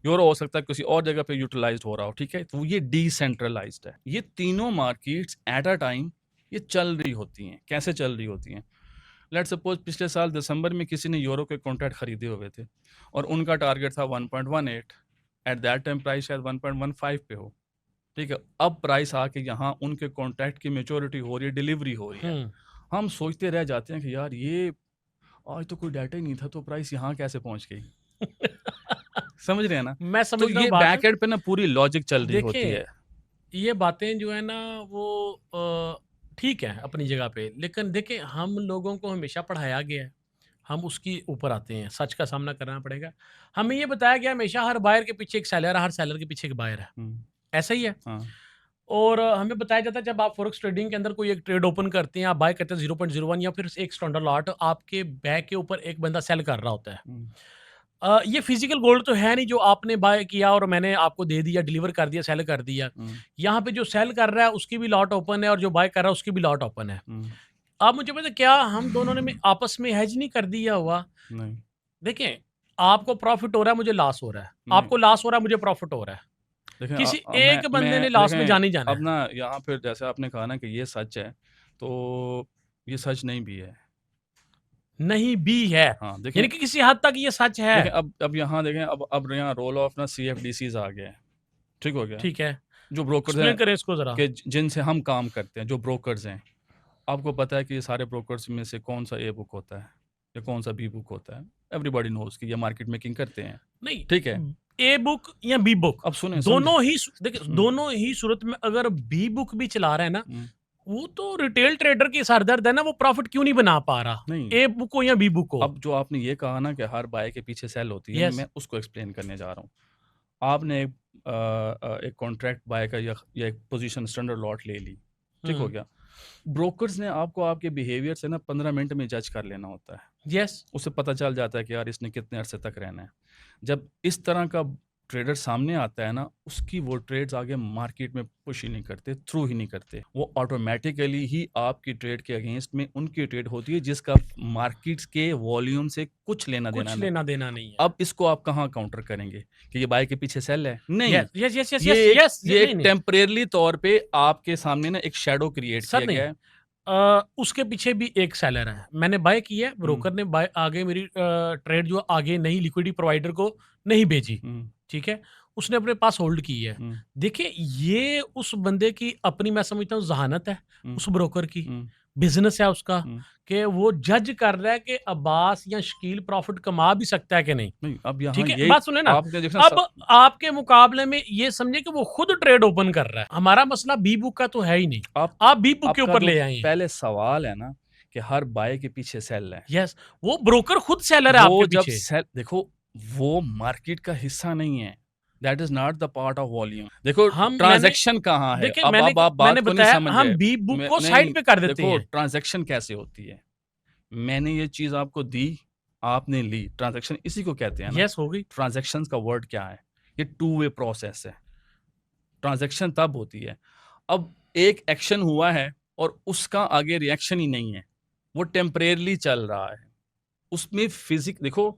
यूरो हो सकता है किसी और जगह पे यूटिलाइज़्ड हो रहा हो, ठीक है? तो ये डिसेंट्रलाइज़्ड है। ये तीनों मार्केट्स एट अ टाइम ये चल रही होती हैं। कैसे चल रही होती हैं? लेट्स सपोज़ पिछले साल दिसंबर में किसी ने यूरो के कॉन्ट्रैक्ट खरीदे हुए थे और उनका टारगेट था 1.18, एट दैट टाइम प्राइस शायद 1.15 पे हो। ठीक है, अब प्राइस आके यहाँ उनके कॉन्ट्रैक्ट की मैच्योरिटी हो रही है, डिलीवरी हो रही है। हुँ। हम सोचते रह जाते हैं कि यार ये आज तो कोई डाटा ही नहीं था तो प्राइस यहाँ कैसे पहुँच गई? समझ रहे हैं ना? मैं तो समझ रहा हूँ ये बात। बैक एंड पे ना पूरी लॉजिक चल रही होती देखिए, है। ये बातें जो है ना वो ठीक है अपनी जगह पे, लेकिन देखिए हम लोगों को हमेशा पढ़ाया गया है, हम उसकी ऊपर आते हैं, सच का सामना करना पड़ेगा। हमें ये बताया गया हमेशा हर बायर के पीछे एक सेलर है, हर सेलर के पीछे एक बायर है, हुँ, ऐसा ही है? हाँ, और हमें बताया जाता है जब आप फॉरेक्स ट्रेडिंग के अंदर कोई एक ट्रेड ओपन करते हैं, आप बाय करते हैं 0.01 या फिर एक स्टैंडर्ड लॉट आपके बैक के ऊपर एक बंदा सेल कर रहा होता है। हुँ, ये फिजिकल गोल्ड तो है नहीं जो आपने बाय किया और मैंने आपको दे दिया, डिलीवर कर दिया, सेल कर दिया। हुँ, यहाँ पे जो सेल कर रहा है उसकी भी लॉट ओपन है और जो बाय कर रहा है उसकी भी लॉट ओपन है। हुँ, आप मुझे बताइए क्या हम दोनों ने में आपस में हेज नहीं कर दिया हुआ? नहीं, देखें, आपको प्रॉफिट हो रहा है, मुझे लॉस हो रहा है। नहीं। आपको लॉस हो रहा है, मुझे प्रॉफिट हो रहा है। देखें किसी मैं एक बंदे ने लॉस में देखें जाना ही जाना अब है। ना यहाँ पे जैसे आपने कहा ना कि ये सच है, तो ये सच नहीं भी है। नहीं भी है। हाँ, देखें यानी कि किसी हद तक ये सच है। देखें अब यहाँ देखें अब यहाँ रोल ऑफ ना सीएफडीसीज़ आ गए हैं, ठीक हो गया? ठीक है। जो ब्रोकर्स हैं एक्सप्लेन करें इसको ज़रा। कि जिनसे हम काम करते हैं, जो ब्रोकर्स हैं, आपको पता है कि ये सारे ब्रोकर्स में से कौन सा ए बुक होता है या कौन सा बी बुक होता है, एवरीबॉडी नोज कि ये मार्केट मेकिंग करते हैं, नहीं, ठीक है। ए बुक या बी बुक, अब सुने समझे। दोनों ही देखिए, दोनों ही सूरत में अगर बी बुक भी चला रहा है ना, वो तो रिटेल ट्रेडर की सरदर्द है ना, वो प्रॉफिट क्यों नहीं बना पा रहा, नहीं, ए बुक हो या बी बुक हो। अब जो आपने ये कहा ना कि हर बाय के पीछे सेल होती है, यस। मैं उसको एक्सप्लेन करने जा रहा हूँ। आपने एक कॉन्ट्रैक्ट बाय का या एक पोजीशन स्टैंडर्ड लॉट ले ली, ठीक हो गया। ब्रोकर्स ने आपको आपके बिहेवियर से ना 15 मिनट में जज कर लेना होता है। यस। उसे पता चल जाता है कि यार इसने कितने अरसे तक रहना है। जब इस तरह का ट्रेडर सामने आता है ना, उसकी वो ट्रेड्स आगे मार्केट में पुश ही नहीं करते, थ्रू ही नहीं करते। वो ऑटोमेटिकली ही आपकी ट्रेड के अगेंस्ट में उनकी ट्रेड होती है, जिसका मार्केट्स के वॉल्यूम से कुछ लेना देना कुछ नहीं। लेना देना नहीं है। अब इसको आप कहाँ काउंटर करेंगे कि ये बाय के पीछे सेल है? नहीं, यस यस यस यस ये एक यस, ये नहीं एक नहीं टेम्परेरी तौर पे आपके सामने ना एक शैडो क्रिएट सर, किया नहीं। गया है। उसके पीछे भी एक सेलर है, मैंने बाय की है, ब्रोकर ने बाय आगे मेरी ट्रेड जो आगे नहीं लिक्विडिटी प्रोवाइडर को नहीं भेजी, ठीक है, उसने अपने पास होल्ड की है। देखिए, ये उस बंदे की अपनी, मैं समझता हूँ, जहानत है, उस ब्रोकर की बिजनेस है उसका, कि वो जज कर रहा है कि अब्बास या शकील प्रॉफिट कमा भी सकता है कि नहीं। नहीं, अब यहाँ ठीक है, ये बात सुने ना। आपने देखना अब आपके मुकाबले में ये समझे कि वो खुद ट्रेड ओपन कर रहा है, हमारा मसला बी बुक का तो है ही नहीं, आप बी बुक के आपका ऊपर जो ले आए हैं। पहले सवाल है ना कि हर बाय के पीछे सेल है। यस, वो ब्रोकर खुद सेलर है वो आपके जब पीछे। सेल देखो, वो मार्केट का हिस्सा नहीं है। That is not the part of volume. देखो मैंने ट्रांजैक्शन कहाँ है? देखिए, अब मैंने आप बात को नहीं बताया, समझ हम रहे। बी बुक को नहीं, साइड पे कर देते देखो हैं। ट्रांजैक्शन कैसे होती है। मैंने ये चीज आपको दी, आपने ली, ट्रांजैक्शन इसी को कहते हैं ना। यस, हो गई। ट्रांजैक्शन का वर्ड क्या है? ये टू वे प्रोसेस है। ट्रांजैक्शन तब होती है अब एक एक्शन हुआ है और उसका आगे रिएक्शन ही नहीं है, वो टेम्परेरली चल रहा है। उसमें फिजिक देखो,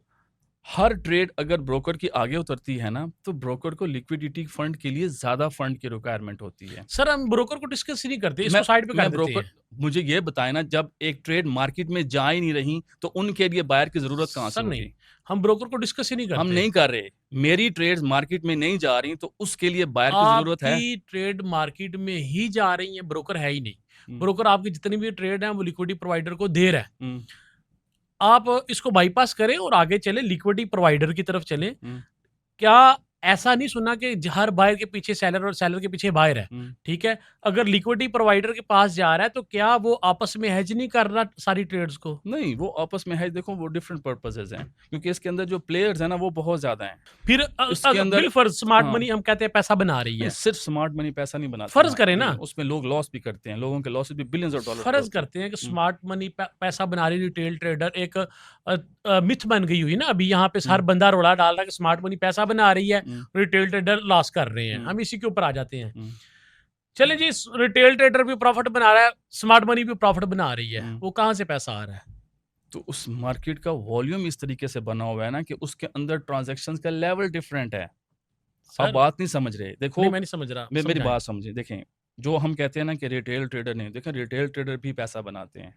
हर ट्रेड अगर ब्रोकर की आगे उतरती है ना, तो ब्रोकर को लिक्विडिटी फंड के लिए ज्यादा फंड की रिक्वायरमेंट होती है। सर, हम ब्रोकर को डिस्कस ही नहीं करते, इसको मैं साइड पे कर मैं देते ब्रोकर, हैं। मुझे ये बताए ना, जब एक ट्रेड मार्केट में जा ही नहीं रही तो उनके लिए बायर की जरूरत कहाँ से सर नहीं, होगी? हम ब्रोकर को डिस्कस ही नहीं हम करते। नहीं कर रहे। मेरी ट्रेड्स मार्केट में नहीं जा रही तो उसके लिए बायर की जरूरत है। आपकी ट्रेड मार्केट में ही जा रही है, ब्रोकर है ही नहीं। ब्रोकर आपकी जितनी भी ट्रेड है वो लिक्विडिटी प्रोवाइडर को दे रहा है। आप इसको बाईपास करें और आगे चले, लिक्विडिटी प्रोवाइडर की तरफ चलें। क्या ऐसा नहीं सुना कि हर बायर के पीछे सेलर और सेलर के पीछे बायर है, ठीक है? अगर लिक्विडिटी प्रोवाइडर के पास जा रहा है तो क्या वो आपस में हेज नहीं कर रहा सारी ट्रेड्स को? नहीं, वो आपस में है, देखो वो डिफरेंट पर्पसेस हैं, क्योंकि इसके अंदर जो प्लेयर्स हैं ना वो बहुत ज्यादा हैं। फिर इसके अंदर बिल स्मार्ट हाँ, मनी हम कहते हैं पैसा बना रही है। सिर्फ स्मार्ट मनी पैसा नहीं बनाती फर्ज करें ना, उसमें लोग लॉस भी करते हैं, लोगों के लॉसेस भी बिलियंस ऑफ डॉलर फर्ज करते हैं कि स्मार्ट मनी पैसा बना रही रिटेल ट्रेडर, एक मिथ बन गई हुई ना अभी यहाँ पे, हर बंदा रोला डाल रहा है कि स्मार्ट मनी पैसा बना रही है, रिटेल ट्रेडर लॉस कर रहे हैं। हम इसी के ऊपर आ जाते हैं। चले जी, रिटेल ट्रेडर भी प्रॉफिट बना रहा है, स्मार्ट मनी भी प्रॉफिट बना रही है, वो कहाँ से पैसा आ रहा है? तो उस मार्केट का वॉल्यूम इस तरीके से बना हुआ है ना कि उसके अंदर ट्रांजैक्शंस का लेवल डिफरेंट है। आप बात नहीं समझ रहे। देखो, नहीं, मैं नहीं समझ रहा, मेरी बात समझे। देखें, जो हम कहते हैं ना कि रिटेल ट्रेडर नहीं, देखें रिटेल ट्रेडर भी पैसा बनाते हैं,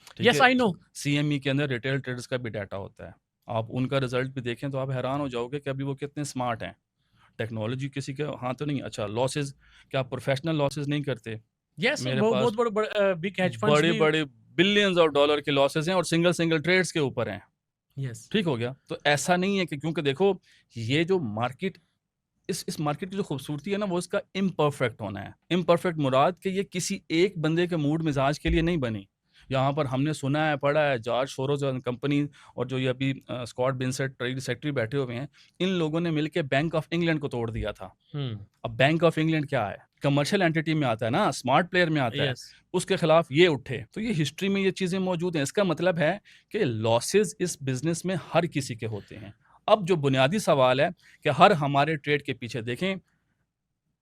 ठीक यस है? I know. सीएमई के अंदर रिटेल ट्रेडर्स का भी डाटा होता है। आप उनका रिजल्ट भी देखें तो आप हैरान हो जाओगे कि अभी वो कितने स्मार्ट हैं। टेक्नोलॉजी किसी के हाथ तो नहीं। अच्छा, लॉसेस, क्या प्रोफेशनल लॉसेस नहीं करते? यस, मेरे बहुत पास बड़े बिग हेज फंड्स बड़े भी। बड़े बिलियंस ऑफ डॉलर के लॉसेस हैं और सिंगल सिंगल ट्रेड्स के ऊपर हैं। यस, ठीक हो गया। तो ऐसा नहीं है कि, क्योंकि देखो ये जो मार्केट, इस मार्केट की जो खूबसूरती है ना, वो इसका इम्परफेक्ट होना है। इम्परफेक्ट मुराद कि ये किसी एक बंदे के मूड मिजाज के लिए नहीं बनी। यहाँ पर हमने सुना है, पढ़ा है, जॉर्ज सोरोस कंपनी और जो ये अभी स्कॉट बिन्सेट ट्रेड सेक्रेटरी बैठे हुए हैं, इन लोगों ने मिलकर बैंक ऑफ इंग्लैंड को तोड़ दिया था। अब बैंक ऑफ इंग्लैंड क्या है? कमर्शियल एंटिटी में आता है ना, स्मार्ट प्लेयर में आता है। उसके खिलाफ ये उठे, तो ये हिस्ट्री में ये चीजें मौजूद हैं। इसका मतलब है कि लॉसेस इस बिजनेस में हर किसी के होते हैं। अब जो बुनियादी सवाल है कि हर हमारे ट्रेड के पीछे देखें,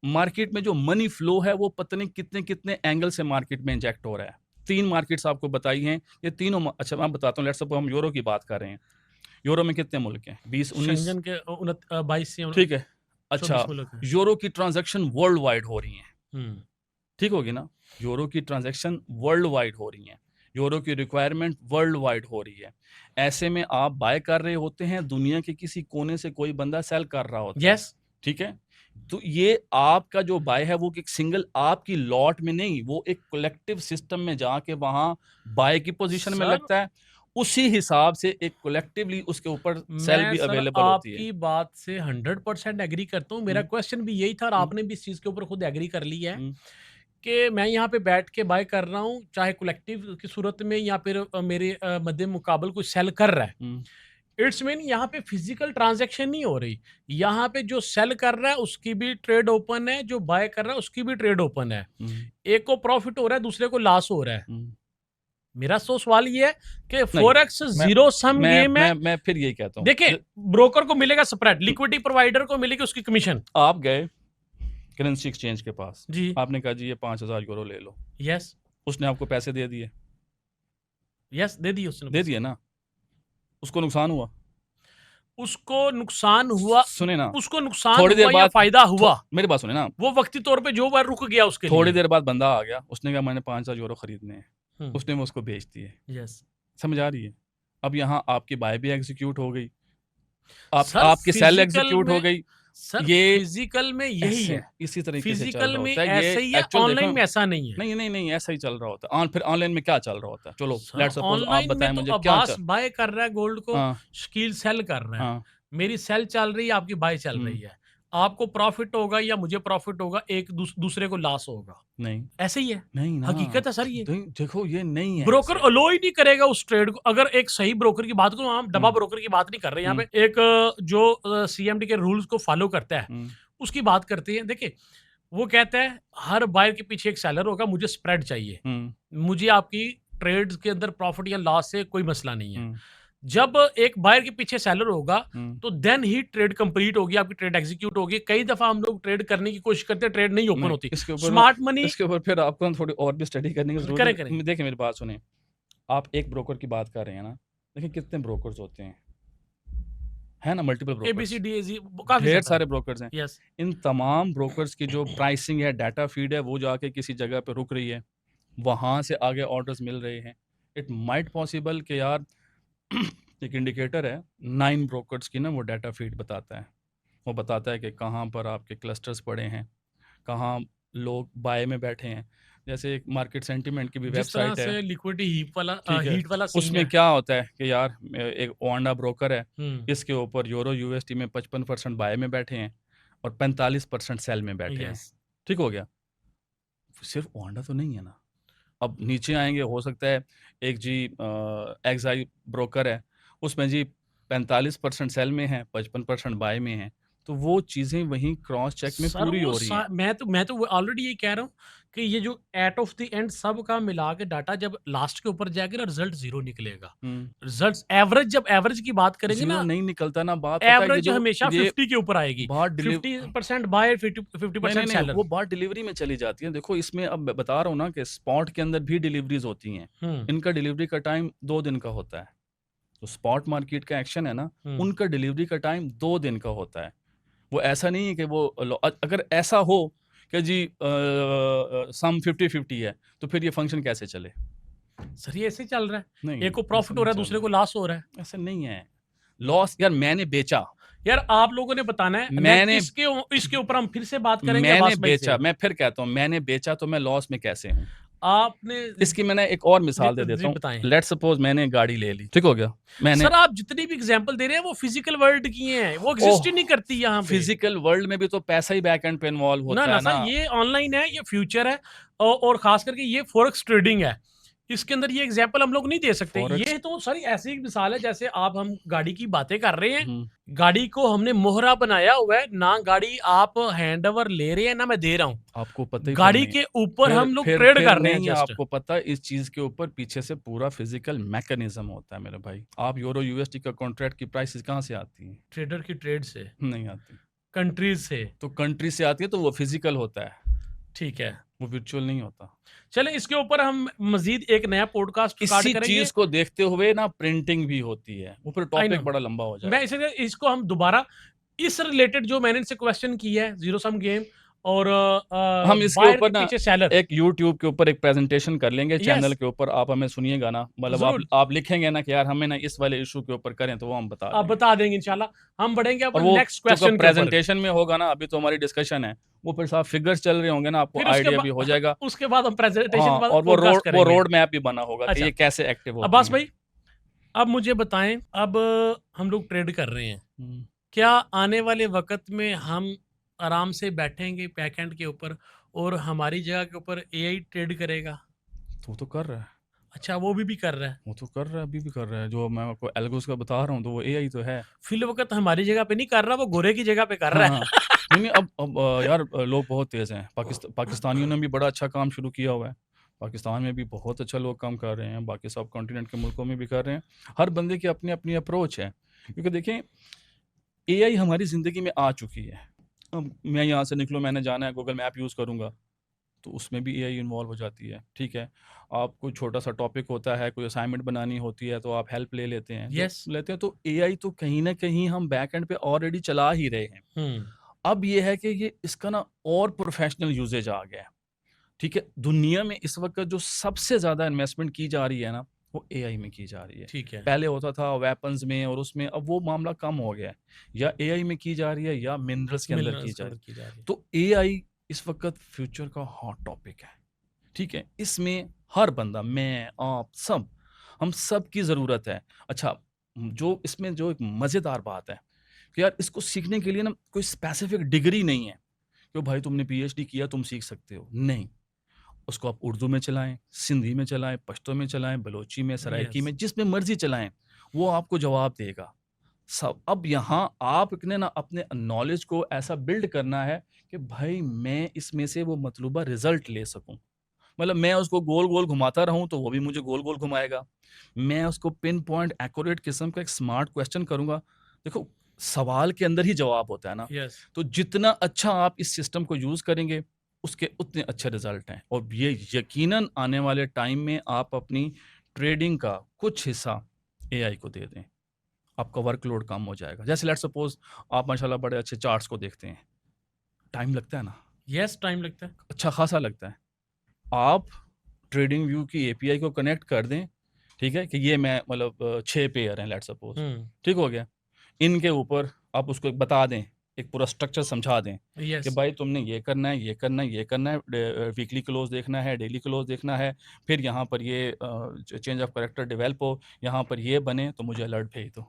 मार्केट में जो मनी फ्लो है वो पता नहीं कितने कितने एंगल से मार्केट में इंजेक्ट हो रहा है। 3 मार्केट्स आपको बताई हैं, ये तीनों अच्छा मैं बताता हूँ। लेट्स सपोज हम यूरो की बात कर रहे हैं। यूरो में कितने मुल्क हैं? 20, 19 के 22 से, ठीक है। अच्छा, यूरो की ट्रांजैक्शन वर्ल्ड वाइड हो रही हैं, ठीक होगी ना? यूरो की ट्रांजैक्शन वर्ल्ड वाइड हो रही हैं, यूरो की रिक्वायरमेंट वर्ल्ड वाइड हो रही है। ऐसे में आप बाय कर रहे होते हैं, दुनिया के किसी कोने से कोई बंदा सेल कर रहा होता है। यस, ठीक है। तो ये आपका जो बाय है वो एक सिंगल आपकी लॉट में नहीं, वो एक कलेक्टिव सिस्टम में जाके वहां बाय की पोजीशन में सर लगता है। उसी हिसाब से एक कलेक्टिवली उसके ऊपर सेल मैं भी सर अवेलेबल होती है। आपकी बात से 100% एग्री करता हूँ। मेरा हम्म, क्वेश्चन भी यही था और हम्म, आपने भी इस चीज़ के ऊपर खुद एग्री कर ली है हम्म, कि मैं यहाँ पे बैठ के बाय कर रहा हूँ, चाहे कलेक्टिव की सूरत में या फिर मेरे मद्दे मुकाबल कोई सेल कर रहा है। हम्म, इट्स मीन यहाँ पे फिजिकल ट्रांजैक्शन नहीं हो रही। यहाँ पे जो सेल कर रहा है उसकी भी ट्रेड ओपन है, जो बाय कर रहा है उसकी भी ट्रेड ओपन है। हम्म, एक को प्रॉफिट हो रहा है, दूसरे को लॉस हो रहा है। हम्म। मेरा तो सवाल ये है कि नहीं, फॉरेक्स मैं जीरो सम गेम है। मैं फिर यही कहता हूँ। देखिए, ब्रोकर को मिलेगा स्प्रेड, लिक्विडिटी प्रोवाइडर को मिलेगी उसकी कमीशन। आप गए करेंसी एक्सचेंज के पास, जी, आपने कहा जी ये 5,000 यूरो ले लो, यस, उसने आपको पैसे दे दिए, यस, दे दिए उसने दे पैसे। दिए ना, उसको नुकसान हुआ? उसको नुकसान हुआ, सुने ना, उसको नुकसान थोड़ी देर हुआ या बाद फायदा हुआ, मेरी बात सुने ना, वो वक्ती तौर पे जो बार रुक गया उसके थोड़ी लिए। देर बाद बंदा आ गया, उसने कहा मैंने 5,000 यूरो खरीदने हैं, हम्म, उसने वो उसको बेच दिए। यस। समझ आ रही है? अब यहाँ आपकी बाय भी एग्जीक्यूट हो गई, आप सर आपकी सेल फिजिकल एग्जीक्यूट हो में गई। सर ये फिजिकल में यही ऐसे है, इसी तरीके से चल फिजिकल रहा में होता है ये। ऐसा ही है, एक्चुअल देखो, ऑनलाइन में ऐसा नहीं है। नहीं नहीं नहीं, ऐसा ही चल रहा होता है। फिर ऑनलाइन में क्या चल रहा होता है? चलो सर लेट सपोज आप ऑनलाइन में बताएं तो मुझे क्या अब्बास चल। बाय कर रहा है गोल्ड को, हाँ, शकील सेल कर रहा है। हाँ। मेरी सेल चल रही है, आपकी बाय चल हम्म, रही है। आपको प्रॉफिट होगा या मुझे प्रॉफिट होगा, एक दूसरे को लॉस होगा। नहीं, ऐसे ही है, नहीं ना, हकीकत है सर ये। देखो ये नहीं है ब्रोकर ऐसे। अलो ही नहीं करेगा उस ट्रेड को। अगर एक सही ब्रोकर की बात करूं, हम डब्बा हम्म, ब्रोकर की बात नहीं कर रहे यहाँ हम्म, पे, एक जो सीएमडी के रूल्स को फॉलो करता है हम्म, उसकी बात करते हैं। देखिए, वो कहता है हर बायर के पीछे एक सेलर होगा, मुझे स्प्रेड चाहिए, हम्म, मुझे आपकी ट्रेड्स के अंदर प्रॉफिट या लॉस से कोई मसला नहीं है। हम्म, जब एक बायर के पीछे सेलर होगा हम्म। तो देन ही ट्रेड कंप्लीट होगी, आपकी ट्रेड एग्जीक्यूट होगी। कई दफा हम लोग ट्रेड करने की कोशिश करते हैं, ट्रेड नहीं ओपन नहीं, होती। इसके ऊपर ना, स्मार्ट मनी इसके ऊपर फिर आपको ना थोड़ी और भी स्टडी करने की करें जरूरत करें है। देखिए मेरी बात सुने, आप एक ब्रोकर की बात कर रहे हैं ना, देखिए कितने ब्रोकर्स होते हैं, है ना, मल्टीपल ब्रोकर्स, ABCDAZ काफी ढेर ज्यादा है। सारे ब्रोकर्स हैं। यस। इन तमाम ब्रोकर्स की जो प्राइसिंग है, डाटा फीड है, वो जाके किसी जगह पे रुक रही है, वहां से आगे ऑर्डर्स मिल रहे हैं। इट माइट पॉसिबल कि यार एक इंडिकेटर है 9 ब्रोकर्स की ना, वो डाटा फीड बताता है, वो बताता है कि कहाँ पर आपके क्लस्टर्स पड़े हैं, कहाँ लोग बाय में बैठे हैं। जैसे एक मार्केट सेंटिमेंट की भी जिस तरह वेबसाइट है, से लिक्विडिटी ठीक है, हीट वाला सीन उसमें है। क्या होता है कि यार एक ओंडा ब्रोकर है, हम्म, इसके ऊपर यूरो यूएसटी में 55% बाय में बैठे हैं और 45% सेल में बैठे हैं। यस। ठीक हो गया? सिर्फ ओंडा तो नहीं है ना, अब नीचे आएंगे, हो सकता है एक जी एक्साई ब्रोकर है, उसमें जी 45% सेल में है, 55% बाय में है, तो वो चीज़ें वहीं क्रॉस चेक में सर पूरी वो हो रही हैं। मैं तो ऑलरेडी ये कह रहा हूँ कि ये जो एट ऑफ द एंड सब का मिला के डाटा जब लास्ट के ऊपर जाएगा ना, रिजल्ट जीरो निकलेगा। हम्म, रिजल्ट्स एवरेज, जब एवरेज की बात करेंगे जीरो ना, नहीं निकलता ना, बात पता है, एवरेज हमेशा ये 50 के ऊपर आएगी। बात डिलीव 50% बाय, 50 नहीं नहीं 50% नहीं, सेलर। वो बात डिलीवरी में चली जाती है। देखो इसमें अब मैं बता रहा हूँ ना कि स्पॉट के अंदर भी डिलीवरीज होती हैं, हम्म, इनका डिलीवरी का टाइम 2 दिन का होता है। तो स्पॉट मार्केट का एक्शन है ना, हम्म। उनका डिलीवरी का टाइम 2 दिन का होता है। वो ऐसा नहीं है कि वो अगर ऐसा हो कि जी सम 50-50 है, तो फिर ये फंक्शन कैसे चले? सर ये ऐसे ही चल रहा है, नहीं, एक को ऐसा प्रॉफिट हो नहीं रहा है, चल दूसरे रहा, को लॉस हो रहा है। ऐसा नहीं है। लॉस यार मैंने बेचा, यार आप लोगों ने बताना है। नेक्स्ट मैंने इसके ऊपर हम फिर से बात करेंगे मैंने अब्बास भाई बेचा, से। मैं फिर कहता हूँ मैंने बेचा, तो मैं लॉस में कैसे हूँ? आपने इसकी मैंने एक और जी, मिसाल दे देता जी हूँ। बताएं। लेट्स सपोज मैंने गाड़ी ले ली, ठीक हो गया, मैंने सर आप जितनी भी एग्जांपल दे रहे हैं वो फिजिकल वर्ल्ड की हैं, वो ओह, एग्जिस्ट ही नहीं करती यहाँ पे। फिजिकल वर्ल्ड में भी तो पैसा ही बैक एंड पे इन्वॉल्व ना होता ना है सर, ना। ये ऑनलाइन है, ये फ्यूचर है, और खास करके ये फॉरेक्स ट्रेडिंग है। इसके अंदर ये एग्जांपल हम लोग नहीं दे सकते। फॉरेक्स, ये तो सारी ऐसी एक मिसाल है जैसे आप हम गाड़ी की बातें कर रहे हैं। हम्म, गाड़ी को हमने मोहरा बनाया हुआ है ना, गाड़ी आप हैंड ओवर ले रहे हैं ना मैं दे रहा हूँ। आपको पता ही फिर गाड़ी नहीं, के ऊपर फिर हम लोग फिर ट्रेड फिर कर रहे हैं नहीं जस्ट। आपको पता इस चीज के ऊपर पीछे से पूरा फिजिकल मैकेनिज्म होता है मेरे भाई। आप यूरो यूएसटी का कॉन्ट्रैक्ट की प्राइसेस कहाँ से आती हैं? ट्रेडर की ट्रेड से, नहीं आती। कंट्रीज से। तो कंट्री से आती है, तो वो फिजिकल होता है, ठीक है, वो वर्चुअल नहीं होता। चले इसके ऊपर हम मजीद एक नया पॉडकास्ट रिकॉर्ड इसी करेंगे। चीज को देखते हुए ना प्रिंटिंग भी होती है, वो फिर आई नो, टॉपिक बड़ा लंबा हो मैं जाएगा। इसको हम दोबारा इस रिलेटेड जो मैंने इनसे क्वेश्चन किया है जीरो सम गेम और हम इसके बायर ऊपर के ना पीछे सेलर। एक यूट्यूब के ऊपर एक प्रेजेंटेशन कर लेंगे, चैनल यस, के ऊपर आप हमें सुनिएगा ना, मतलब ज़रूर। आप लिखेंगे ना कि यार हमें ना इस वाले इशू के ऊपर करें, तो वो हम बता आप देंगे। बता देंगे इंशाल्लाह। हम बढ़ेंगे अब और वो नेक्स्ट जो क्वेश्चन के ऊपर। प्रेजेंटेशन में होगा ना, अभी तो हमारी डिस्कशन है, वो फिर साहब फिगर्स चल रहे होंगे ना, आपको फिर उसके आइडिया भी हो बाद जाएगा। उसके बाद हम प्रेजेंटेशन हाँ, के बाद और पॉडकास्ट वो करेंगे। रोड मैप भी बना होगा कि अच्छा, ये कैसे एक्टिव होती अब्बास हैं। भाई, अब मुझे बताएं, अब हम लोग ट्रेड कर रहे हैं, हम्म, क्या आने वाले वक्त में हम आराम से बैठेंगे बैकएंड के ऊपर और हमारी जगह के ऊपर एआई ट्रेड करेगा? तो वो तो कर रहा है। अच्छा, वो भी कर रहा है। वो तो कर रहा है, अभी भी कर रहा है, जो मैं आपको एल्गोस का बता रहा हूँ, तो वो एआई तो है। फिल वक्त हमारी जगह पे नहीं कर रहा, वो गोरे की जगह पे कर हाँ, रहा हाँ। है। नहीं, नहीं, अब यार लोग बहुत तेज़ हैं। पाकिस्तानियों ने भी बड़ा अच्छा काम शुरू किया हुआ है। पाकिस्तान में भी बहुत अच्छा लोग काम कर रहे हैं, बाकी सब कॉन्टिनेंट के मुल्कों में भी कर रहे हैं। हर बंदे की अपनी-अपनी अप्रोच है। क्योंकि देखें, एआई हमारी ज़िंदगी में आ चुकी है। अब मैं यहाँ से निकलूँ, मैंने जाना है, गूगल मैप यूज़ करूँगा, तो उसमें भी एआई इन्वॉल्व हो जाती है, ठीक है। आप कोई छोटा-सा टॉपिक होता है, कोई असाइनमेंट बनानी होती है, तो आप हेल्प ले लेते हैं। जो यस। लेते हैं, तो एआई तो कहीं न कहीं हम बैक एंड पे ऑलरेडी चला ही रहे हैं। हम्म। अब ये है कि ये इसका ना और प्रोफेशनल यूसेज आ गया है, ठीक है। दुनिया में इस वक्त जो सबसे ज़्यादा इन्वेस्टमेंट की जा रही है ना, वो एआई में की जा रही है। ठीक है। पहले होता था वेपन्स में और उसमें, अब वो मामला कम हो गया है। या एआई में की जा रही है या मिनरल्स के अंदर की मिनरल्स के जा रही अंदर की जा रही है। है। तो एआई इस वक्त फ्यूचर का हॉट टॉपिक है, ठीक है। इसमें हर बंदा, मैं, आप, सब, हम सब की ज़रूरत है। अच्छा, जो इसमें जो एक मज़ेदार बात है कि यार इसको सीखने के लिए ना कोई स्पेसिफिक डिग्री नहीं है कि भाई तुमने पीएचडी किया तुम सीख सकते हो, नहीं। उसको आप उर्दू में चलाएँ, सिंधी में चलाएँ, पश्तो में चलाएँ, बलोची में, सराइकी यस। में, जिसमें मर्ज़ी चलाएँ, वो आपको जवाब देगा। सब अब यहाँ आपने ना अपने नॉलेज को ऐसा बिल्ड करना है कि भाई मैं इसमें से वो मतलूबा रिज़ल्ट ले सकूँ। मतलब मैं उसको गोल-गोल घुमाता रहूँ, तो वो भी मुझे गोल-गोल घुमाएगा। मैं उसको पिन पॉइंट एक्यूरेट किस्म का एक स्मार्ट क्वेश्चन करूँगा। देखो, सवाल के अंदर ही जवाब होता है ना, यस। तो जितना अच्छा आप इस सिस्टम को यूज़ करेंगे, उसके उतने अच्छे रिज़ल्ट हैं। और ये यकीनन आने वाले टाइम में आप अपनी ट्रेडिंग का कुछ हिस्सा एआई को दे दें, आपका वर्कलोड कम हो जाएगा। जैसे लेट्स सपोज़ आप माशाल्लाह बड़े अच्छे चार्ट्स को देखते हैं, टाइम लगता है ना, यस, टाइम लगता है। अच्छा खासा लगता है। आप ट्रेडिंग व्यू की एपीआई को कनेक्ट कर दें, ठीक है? कि ये मैं मतलब 6 पेयर हैं लेट्स सपोज़, हम्म। ठीक हो गया? इनके ऊपर आप उसको एक बता दें, एक पूरा स्ट्रक्चर समझा दें कि यस। भाई तुमने ये करना है, ये करना है, ये करना है, वीकली क्लोज़ देखना है, डेली क्लोज़ देखना है, फिर यहाँ पर ये चेंज ऑफ कैरेक्टर डेवलप हो, यहाँ पर ये बने तो मुझे अलर्ट भेज दो।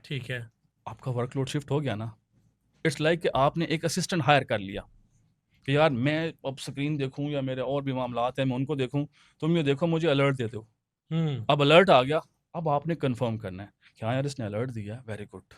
ठीक है। आपका वर्कलोड शिफ्ट हो गया ना? इट्स लाइक कि आपने एक असिस्टेंट हायर कर लिया कि यार मैं अब स्क्रीन देखूँ या मेरे और भी मामलात हैं, मैं उनको देखूँ, तुम ये देखो मुझे अलर्ट दे दो। हम्म। अब अलर्ट आ गया, अब आपने कंफर्म करना है कि हाँ यार इसने अलर्ट दिया है, वेरी गुड,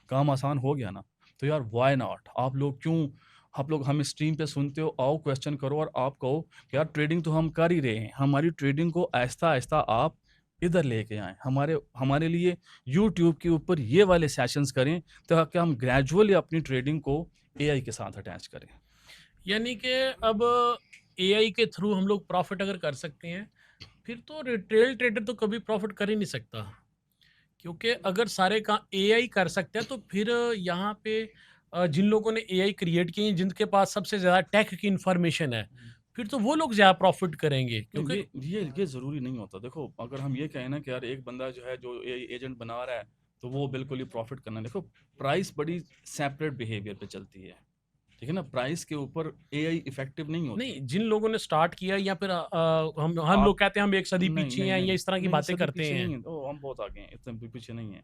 काम आसान हो गया ना। तो यार व्हाई नॉट, आप लोग हम स्ट्रीम पे सुनते हो, आओ क्वेश्चन करो और आप कहो कि यार ट्रेडिंग तो हम कर ही रहे हैं, हमारी ट्रेडिंग को आहिस्ता आहिस्ता आप इधर लेके आएं, हमारे हमारे लिए यूट्यूब के ऊपर ये वाले सेशंस करें, ताकि हम ग्रेजुअली अपनी ट्रेडिंग को एआई के साथ अटैच करें। यानी कि अब एआई के थ्रू हम लोग प्रॉफिट अगर कर सकते हैं, फिर तो रिटेल ट्रेडर तो कभी प्रॉफिट कर ही नहीं सकता, क्योंकि अगर सारे काम एआई कर सकते हैं तो फिर यहाँ पे जिन लोगों ने एआई क्रिएट की, जिनके पास सबसे ज़्यादा टेक की इंफॉर्मेशन है, फिर तो वो लोग ज़्यादा प्रॉफिट करेंगे, नहीं, क्योंकि ये ज़रूरी नहीं होता। देखो, अगर हम ये कहें ना कि यार एक बंदा जो है जो एआई एजेंट बना रहा है, तो वो बिल्कुल ही प्रॉफ़िट करना है। देखो, प्राइस बड़ी सेपरेट बिहेवियर पे चलती है, ठीक है ना? प्राइस के ऊपर एआई इफ़ेक्टिव नहीं होती। नहीं, जिन लोगों ने स्टार्ट किया या फिर हम आप लोग कहते हैं हम एक सदी नहीं, पीछे नहीं, हैं या नहीं, इस तरह की नहीं, बातें सदी करते पीछे हैं। नहीं है, तो हम बहुत आगे हैं, इतने भी पीछे नहीं है,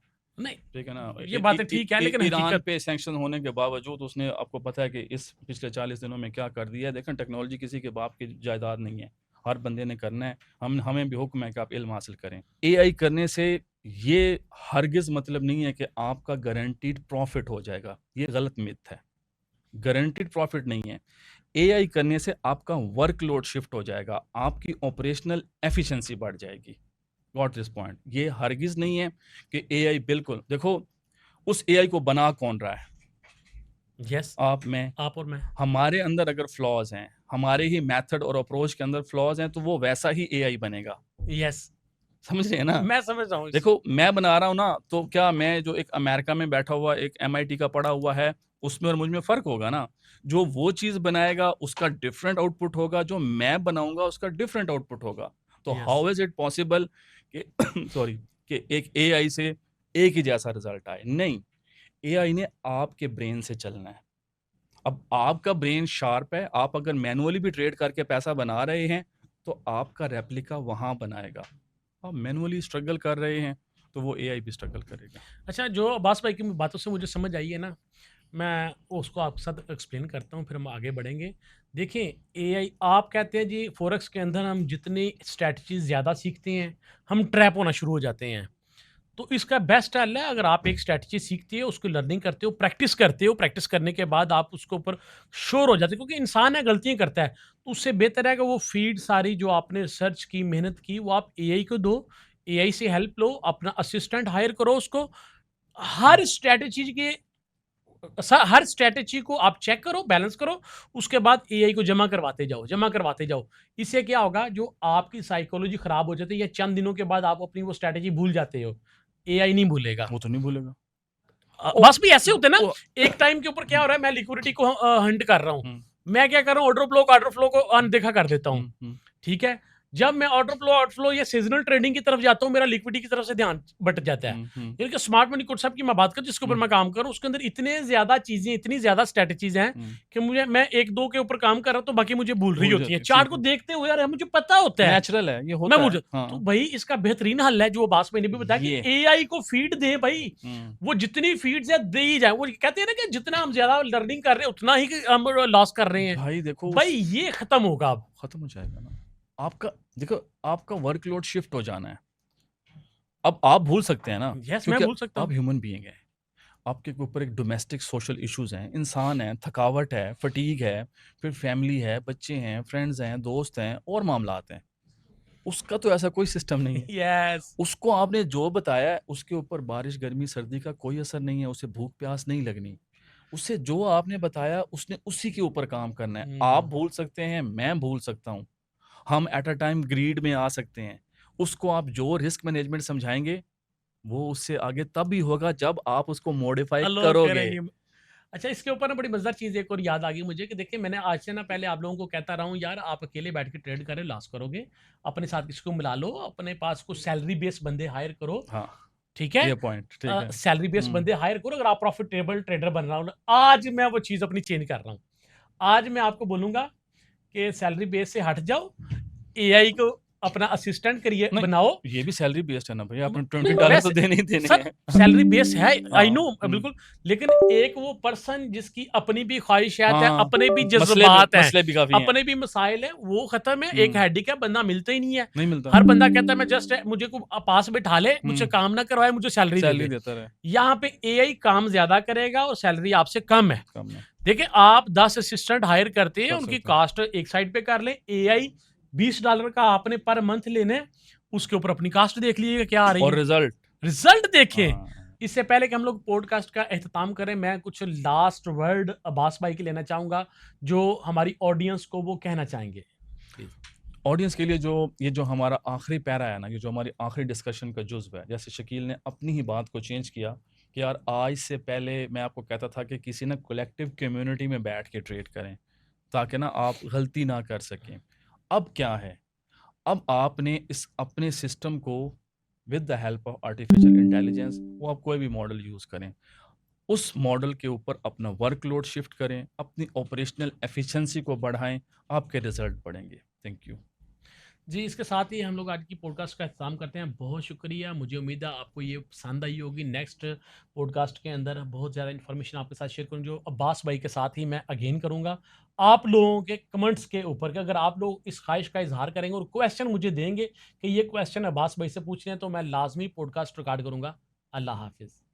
ठीक है ना? नहीं, ये बातें ठीक है, लेकिन ईरान हकीकत पे सैंक्शन होने के बावजूद उसने, आपको पता है कि इस पिछले 40 दिनों में क्या कर दिया है। देखें, टेक्नोलॉजी किसी के बाप की जायदाद नहीं है, हर बंदे ने करना है। हमें भी हुक्म है कि आप इल्म हासिल करें। एआई करने से ये हरगिज़ मतलब नहीं है कि आपका गारंटीड प्रॉफ़िट हो जाएगा, ये गलत मिथ है। गारंटीड प्रॉफ़िट नहीं है। एआई करने से आपका वर्कलोड शिफ्ट हो जाएगा, आपकी ऑपरेशनल एफिशिएंसी बढ़ जाएगी। Got this point. ये हरगिज़ नहीं है कि एआई, बिल्कुल देखो, उस एआई को बना कौन रहा है? यस, आप, मैं। आप और मैं। हमारे अंदर अगर फ्लॉज़ हैं, हमारे ही मेथड और अप्रोच के अंदर फ्लॉज़ हैं, तो वो वैसा ही एआई बनेगा। यस, समझ रहे हैं ना? मैं समझ रहा हूँ देखो, मैं बना रहा हूँ ना, तो क्या मैं जो एक अमेरिका में बैठा हुआ एक एमआईटी का पढ़ा हुआ है, उसमें और मुझ में फ़र्क होगा ना। जो वो चीज़ बनाएगा उसका डिफरेंट आउटपुट होगा, जो मैं बनाऊँगा उसका डिफरेंट आउटपुट होगा। तो yes. How is it possible कि सॉरी, कि एक एआई से एक ही जैसा रिज़ल्ट आए? नहीं, एआई ने आपके ब्रेन से चलना है। अब आपका ब्रेन शार्प है, आप अगर मैनुअली भी ट्रेड करके पैसा बना रहे हैं, तो आपका रेप्लिका वहाँ बनाएगा। आप मैनुअली स्ट्रगल कर रहे हैं, तो वो एआई भी स्ट्रगल करेगा। अच्छा, जो अब्बास भाई की बातों से मुझे समझ आई है ना, मैं उसको आपके साथ एक्सप्लेन करता हूँ, फिर हम आगे बढ़ेंगे। देखिए, एआई आप कहते हैं जी फ़ॉरेक्स के अंदर हम जितनी स्ट्रैटेजीज़ ज़्यादा सीखते हैं, हम ट्रैप होना शुरू हो जाते हैं। तो इसका बेस्ट हल है, अगर आप एक स्ट्रैटेजी सीखते हो, उसको लर्निंग करते हो, प्रैक्टिस करने के बाद आप उसके ऊपर श्योर हो जाते हो, क्योंकि इंसान है, गलतियाँ करता है। तो उससे बेहतर है कि वो फ़ीड सारी जो आपने रिसर्च की, मेहनत की, वो आप एआई को दो, एआई से हेल्प लो, अपना असिस्टेंट हायर करो उसको। हुँ, हर स्ट्रैटेजी के हर स्ट्रैटेजी को आप चेक करो, बैलेंस करो, उसके बाद एआई को जमा करवाते जाओ, जमा करवाते जाओ। इससे क्या होगा, जो आपकी साइकोलॉजी खराब हो जाती है या चंद दिनों के बाद आप अपनी वो स्ट्रैटेजी भूल जाते हो, एआई नहीं भूलेगा। वो तो नहीं भूलेगा। ओ बस भी ऐसे होते हैं ना, ओ एक टाइम के ऊपर क्या हो रहा है, मैं लिक्विडिटी को हंट कर रहा हूँ। हुँ, मैं क्या कर रहा हूँ, ऑर्डर फ्लो को अनदेखा कर देता हूँ। हुँ, हुँ, ठीक है? जब मैं ऑर्डर फ्लो, आउटफ्लो या सीज़नल ट्रेडिंग की तरफ जाता हूँ, मेरा लिक्विडिटी की तरफ से ध्यान बँट जाता है। हुँ, हुँ, यानी कि स्मार्ट मनी कॉन्सेप्ट की मैं बात करूँ, जिसके ऊपर हुँ, मैं काम कर रहा हूँ, उसके अंदर इतने ज़्यादा चीज़ें, इतनी ज़्यादा स्ट्रैटेजीज़ हैं हुँ। कि मैं 1-2 के ऊपर काम कर रहा हूँ, तो बाकी मुझे भूल रही भूल होती हैं। जाते हैं, चार्ट को सीखो। देखते हुए यार मुझे पता होता है, नेचुरल है, ये मैं होता भूल है। जा तो हाँ, भई इसका बेहतरीन हल है, जो अब्बास भाई ने भी बताया कि ये एआई को फीड दें भई। हुँ, वो जितनी फीड्स है दे ही जाए। वो कहते हैं ना कि जितना हम ज़्यादा लर्निंग कर रहे हैं, उतना ही हम लॉस कर रहे हैं। भाई देखो भई उस ये खत्म होगा अब। खत्म हो जाएगा ना। आपका देखो, आपका वर्कलोड शिफ्ट हो जाना है। अब आप भूल सकते हैं ना, यस, मैं क्योंकि भूल सकता आप हूँ। ह्यूमन बीइंग हैं। आपके ऊपर एक डोमेस्टिक सोशल इश्यूज़ हैं, इंसान हैं, थकावट है, फटीग है, फिर फैमिली है, बच्चे हैं, फ्रेंड्स हैं, दोस्त हैं और मामलात हैं। उसका तो ऐसा कोई सिस्टम नहीं है। यस। उसको आपने जो बताया है, उसके ऊपर बारिश, गर्मी, सर्दी का कोई असर नहीं है, उसे भूख-प्यास नहीं लगनी। उसे जो आपने बताया, उसने उसी के ऊपर काम करना है। आप हुँ। भूल सकते हैं, मैं भूल सकता हूँ। हम एट अ टाइम ग्रीड में आ सकते हैं। उसको आप जो रिस्क मैनेजमेंट समझाएँगे, वो उससे आगे तब ही होगा जब आप उसको मॉडिफ़ाई अलो करोगे। करेंगे। अच्छा, इसके ऊपर ना बड़ी मज़ेदार चीज़ एक और याद आ गई मुझे कि देखिए, मैंने आज से ना पहले आप लोगों को कहता रहा हूँ, यार आप अकेले बैठ के ट्रेड करें, लॉस करोगे। अपने साथ किसी को मिला लो, अपने पास कुछ सैलरी बेस बंदे हायर करो, हाँ, ठीक है? ये पॉइंट ठीक है। सैलरी बेस हुँ, बंदे हायर करो, अगर आप प्रॉफिटेबल ट्रेडर बन रहा हो ना। आज मैं वो चीज़ अपनी चेंज कर रहा हूँ। आज मैं आपको बोलूँगा कि सैलरी बेस से हट जाओ, एआई को अपना असिस्टेंट करिए नहीं, बनाओ। ये भी सैलरी बेस्ड है ना भैया, आपने नहीं, $20 तो वैसे देने ही देने सब हैं। सैलरी बेस है, आई नो हाँ, हुँ, बिल्कुल। लेकिन एक वो पर्सन जिसकी अपनी भी ख्वाहिशात है, हाँ, अपने भी जज़्बात हैं, मसले भी काफ़ी हैं। अपने भी मसाइल हैं, वो खत्म है। एक हुँ, हैंडीकैप बंदा मिलता ही नहीं है। नहीं मिलता। हर बंदा कहता है मैं जस्ट मुझे को पास बिठा ले, मुझसे हुँ, काम ना करवाए, मुझे सैलरी दे सैलरी दे। देता रहे, यहाँ पे एआई काम ज़्यादा करेगा और सैलरी आपसे कम है। कम में देखिए, आप 10 असिस्टेंट हायर करते हैं, कर उनकी सकते हैं। कॉस्ट एक साइड पे कर लें। एआई $20 का आपने पर मंथ लेना है, उसके ऊपर अपनी कॉस्ट देख लीजिएगा क्या आ रही और है। रिज़ल्ट रिजल्ट देखें। हाँ, इससे पहले कि हम लोग पॉडकास्ट का एख्तिताम करें, मैं कुछ लास्ट वर्ड अब्बास भाई के लेना चाहूँगा, जो हमारी ऑडियंस को वो कहना चाहेंगे। प्लीज़। ऑडियंस के लिए जो ये जो हमारा आखिरी पैरा है ना, ये जो हमारी आखिरी डिस्कशन का जुज़्व है, जैसे शकील ने अपनी ही बात को चेंज किया कि यार आज से पहले मैं आपको कहता था कि किसी ना कलेक्टिव कम्युनिटी में बैठ के ट्रेड करें, ताकि ना आप गलती ना कर सकें। अब क्या है? अब आपने इस अपने सिस्टम को with the help of artificial intelligence, वो आप कोई भी मॉडल यूज़ करें, उस मॉडल के ऊपर अपना वर्कलोड शिफ्ट करें, अपनी ऑपरेशनल एफिशिएंसी को बढ़ाएँ, आपके रिज़ल्ट बढ़ेंगे। Thank you. जी, इसके साथ ही हम लोग आज की पॉडकास्ट का एख्तिताम करते हैं। बहुत शुक्रिया। मुझे उम्मीद है आपको ये पसंद आई होगी। नेक्स्ट पॉडकास्ट के अंदर बहुत ज़्यादा इन्फॉर्मेशन आपके साथ शेयर करूँ, जो अब्बास भाई के साथ ही मैं अगेन करूँगा। आप लोगों के कमेंट्स के ऊपर कि अगर आप लोग इस ख़्वाहिश का इज़हार करेंगे और क्वेश्चन मुझे देंगे कि ये क्वेश्चन अब्बास भाई से पूछने हैं, तो मैं लाज़मी पॉडकास्ट रिकॉर्ड करूँगा। अल्लाह हाफ़िज़।